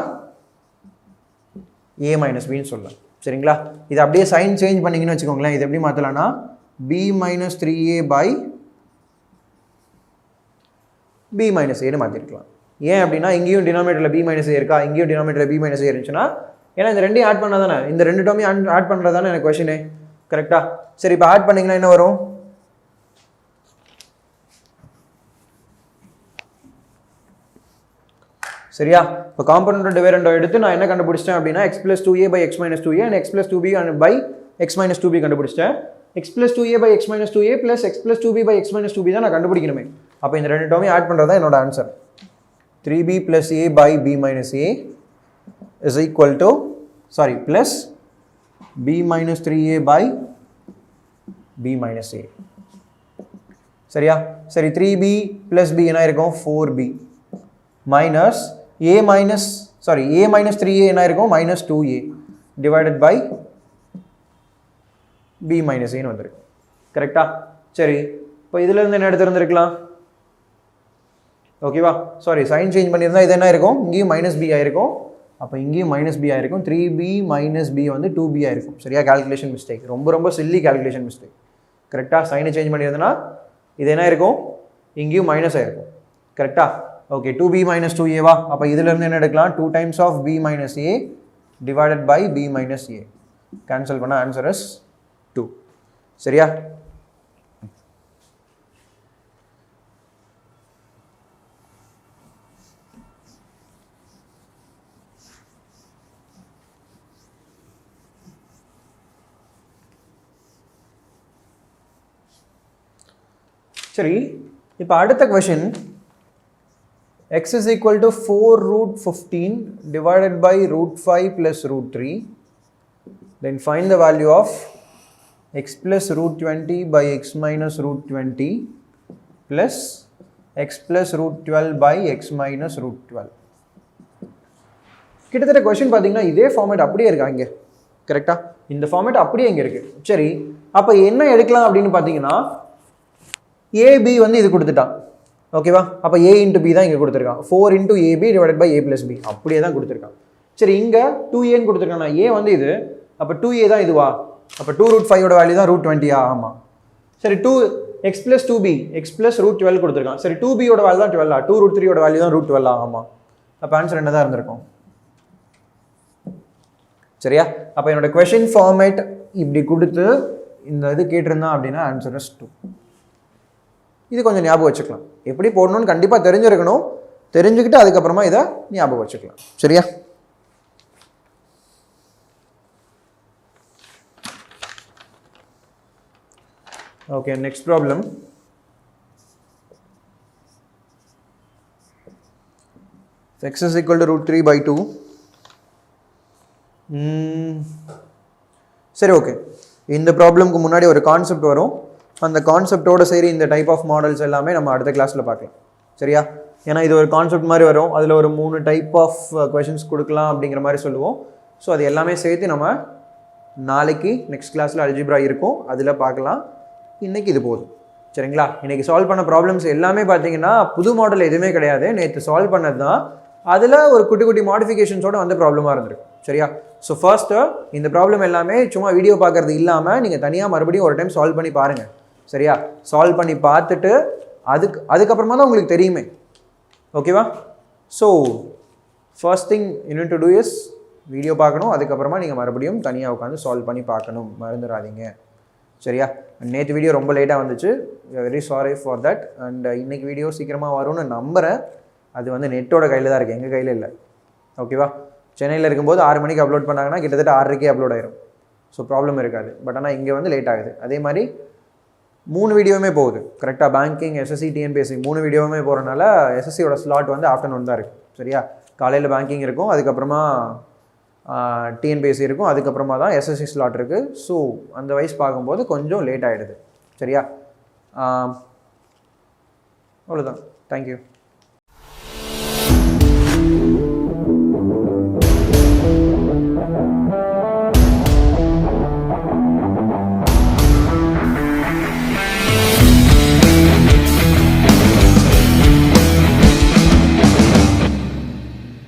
a minus b ன்னு சொல்லலாம். சரிங்களா? இது அப்படியே சைன் சேஞ்ச் பண்ணிங்கன்னு வச்சுக்கோங்களேன். இது எப்படி மாற்றலாம்னா b minus 3a by b minus a ன்னு மாற்றிருக்கலாம். ஏன் அப்படின்னா இங்கேயும் டினாமினேட்டரில் b minus a இருக்கா, இங்கேயும் டினாமினேட்டரில் b minus a இருந்துச்சுன்னா, ஏன்னா இந்த ரெண்டையும் ஆட் பண்ணால் தானே, இந்த ரெண்டு டேர்மையும் ஆட் பண்ணுறது தானே எனக்கு கொஷினே. கரெக்டா? சரி, இப்போ ஆட் பண்ணிங்கன்னா என்ன வரும்? சரியா? இப்போ காம்பனண்ட் டிவைடண்டோ எடுத்து நான் என்ன கண்டுபிடிச்சிட்டேன் அப்படின்னா x plus 2a by x minus 2a and x plus 2b by x minus 2b கண்டுபிடிச்சிட்டேன். x plus 2a by x minus 2a plus x plus 2b by x minus 2b தான் நான் கண்டுபிடிக்கணுமே. அப்போ இந்த ரெண்டு டேர்மையும் ஆட் பண்ணுறது தான் என்னோட answer. 3b plus a by b minus a is equal to plus b minus 3a by b minus a. சரியா? சரி, 3b plus b என்ன இருக்கும்? 4b minus a minus 3a என்ன இருக்கும்? minus 2a divided by b minus a ன்னு வந்திருக்கு. கரெக்டா? சரி, இப்போ இதுல இருந்து என்ன எடுத்துருந்துருக்கலாம்? ஓகேவா? சாரி, சைன் சேஞ்ச் பண்ணியிருந்தா இது என்ன இருக்கும்? இங்கேயும் மைனஸ் பி ஆயிருக்கும், அப்போ இங்கேயும் மைனஸ் பி ஆயிருக்கும். 3b minus b வந்து 2b ஆயிருக்கும். சரியா? கால்குலேஷன் மிஸ்டேக், ரொம்ப ரொம்ப சில்லி கால்குலேஷன் மிஸ்டேக். கரெக்டா? சைனை சேஞ்ச் பண்ணியிருந்தனா இது என்ன இருக்கும்? இங்கேயும் மைனஸ் ஆயிருக்கும். கரெக்டா? ஓகே, 2b minus 2a வா? அப்போ இதுல இருந்து என்ன எடுக்கலாம்? 2 times of b minus a divided by b minus a. Cancel பண்ண ஆன்சர் இஸ் 2. சரியா? சரி, இப்போ அடுத்த question, x is equal to 4 root 15 divided by root 5 plus root 3. Then find the value of x plus root 20 by x minus root 20 plus x plus root 12 by x minus root 12. கிட்டத்தட்ட question பார்த்தீங்கன்னா இதே format அப்படியே இருக்கா இங்கே. கரெக்டா? இந்த format அப்படியே இங்கே இருக்கு. சரி, அப்போ என்ன எடுக்கலாம் அப்படின்னு பார்த்தீங்கன்னா, ஏபி வந்து இது கொடுத்துட்டான். ஓகேவா? அப்போ a into b தான் இங்கே கொடுத்துருக்கான். 4 into ab divided by a plus b அப்படியே தான் கொடுத்துருக்கான். சரி, இங்கே 2aன்னு கொடுத்துருக்கான். a வந்து இது, அப்போ 2a தான் இதுவா? அப்போ 2 root 5 ஓட வேல்யூ தான் root 20ஆ? ஆமாம். சரி, 2x plus 2b x plus root 12 கொடுத்துருக்கான். சரி, 2b ஓட வேல்யூ தான் 12ஆ? 2 root 3 ஓட வேல்யூ தான் root 12ஆ? ஆமாம். அப்போ ஆன்சர் என்ன தான் இருந்திருக்கும்? சரியா? அப்போ என்னோட கொஷின் ஃபார்மேட் இப்படி கொடுத்து இந்த இது கேட்டிருந்தான் அப்படின்னா ஆன்சர் இஸ் 2. இது கொஞ்சம் ஞாபகம் வச்சுக்கலாம். எப்படி போடணும்னு கண்டிப்பாக தெரிஞ்சிருக்கணும். தெரிஞ்சுக்கிட்டு அதுக்கப்புறமா இதை ஞாபகம் வச்சுக்கலாம். சரியா? Okay, next problem. x is equal to root 3 by 2. சரி, ஓகே. இந்த ப்ராப்ளம்க்கு முன்னாடி ஒரு கான்செப்ட் வரும். அந்த கான்செப்டோட சரி இந்த டைப் ஆஃப் மாடல்ஸ் எல்லாமே நம்ம அடுத்த கிளாஸில் பார்க்கலாம். சரியா? ஏன்னா இது ஒரு கான்செப்ட் மாதிரி வரும், அதில் ஒரு 3 டைப் ஆஃப் கொஷின்ஸ் கொடுக்கலாம் அப்படிங்கிற மாதிரி சொல்லுவோம். ஸோ அது எல்லாமே சேர்த்து நம்ம நாளைக்கு நெக்ஸ்ட் கிளாஸில் அல்ஜிப்ரா இருக்கும், அதில் பார்க்கலாம். இன்றைக்கி இது போதும். சரிங்களா? இன்றைக்கி சால்வ் பண்ண ப்ராப்ளம்ஸ் எல்லாமே பார்த்தீங்கன்னா புது மாடல் எதுவுமே கிடையாது, நேற்று சால்வ் பண்ணது தான். அதில் ஒரு குட்டி குட்டி மாடிஃபிகேஷன்ஸோடு வந்து ப்ராப்ளமாக இருந்திருக்கு. சரியா? ஸோ ஃபர்ஸ்ட்டு இந்த ப்ராப்ளம் எல்லாமே சும்மா வீடியோ பார்க்குறது இல்லாமல் நீங்கள் தனியாக மறுபடியும் ஒரு டைம் சால்வ் பண்ணி பாருங்கள். சரியா? சால்வ் பண்ணி பார்த்துட்டு அதுக்கப்புறமா தான் உங்களுக்கு தெரியுமே. ஓகேவா? So first thing you need to do is video பார்க்கணும், அதுக்கப்புறமா நீங்கள் மறுபடியும் தனியாக உட்காந்து சால்வ் பண்ணி பார்க்கணும், மறந்துடாதீங்க. சரியா? நேற்று வீடியோ ரொம்ப லேட்டாக வந்துச்சு, very sorry for that. And இன்னைக்கு வீடியோ சீக்கிரமாக வரும்னு நம்புகிறேன். அது வந்து நெட்டோட கையில் தான் இருக்குது, எங்கள் கையில் இல்லை. ஓகேவா? சென்னையில் இருக்கும்போது 6 மணிக்கு அப்லோட் பண்ணாங்கன்னா கிட்டத்தட்ட 6:30க்கே அப்லோட் ஆயிரும். ஸோ ப்ராப்ளம் இருக்காது. பட் ஆனால் இங்கே வந்து லேட் ஆகுது. அதே மாதிரி 3 வீடியோவுமே போகுது. கரெக்டாக பேங்கிங், எஸ்எஸ்சி, டிஎன்பிஎஸ்சி 3 வீடியோவுமே போகிறனால எஸ்எஸ்சியோட ஸ்லாட் வந்து ஆஃப்டர்நூன் தான் இருக்குது. சரியா? காலையில் பேங்கிங் இருக்கும், அதுக்கப்புறமா டிஎன்பிஎஸ்சி இருக்கும், அதுக்கப்புறமா தான் எஸ்எஸ்சி ஸ்லாட் இருக்குது. ஸோ அந்த வைஸ் பார்க்கும்போது கொஞ்சம் லேட் ஆகிடுது. சரியா? அவ்வளோதான். தேங்க்யூ.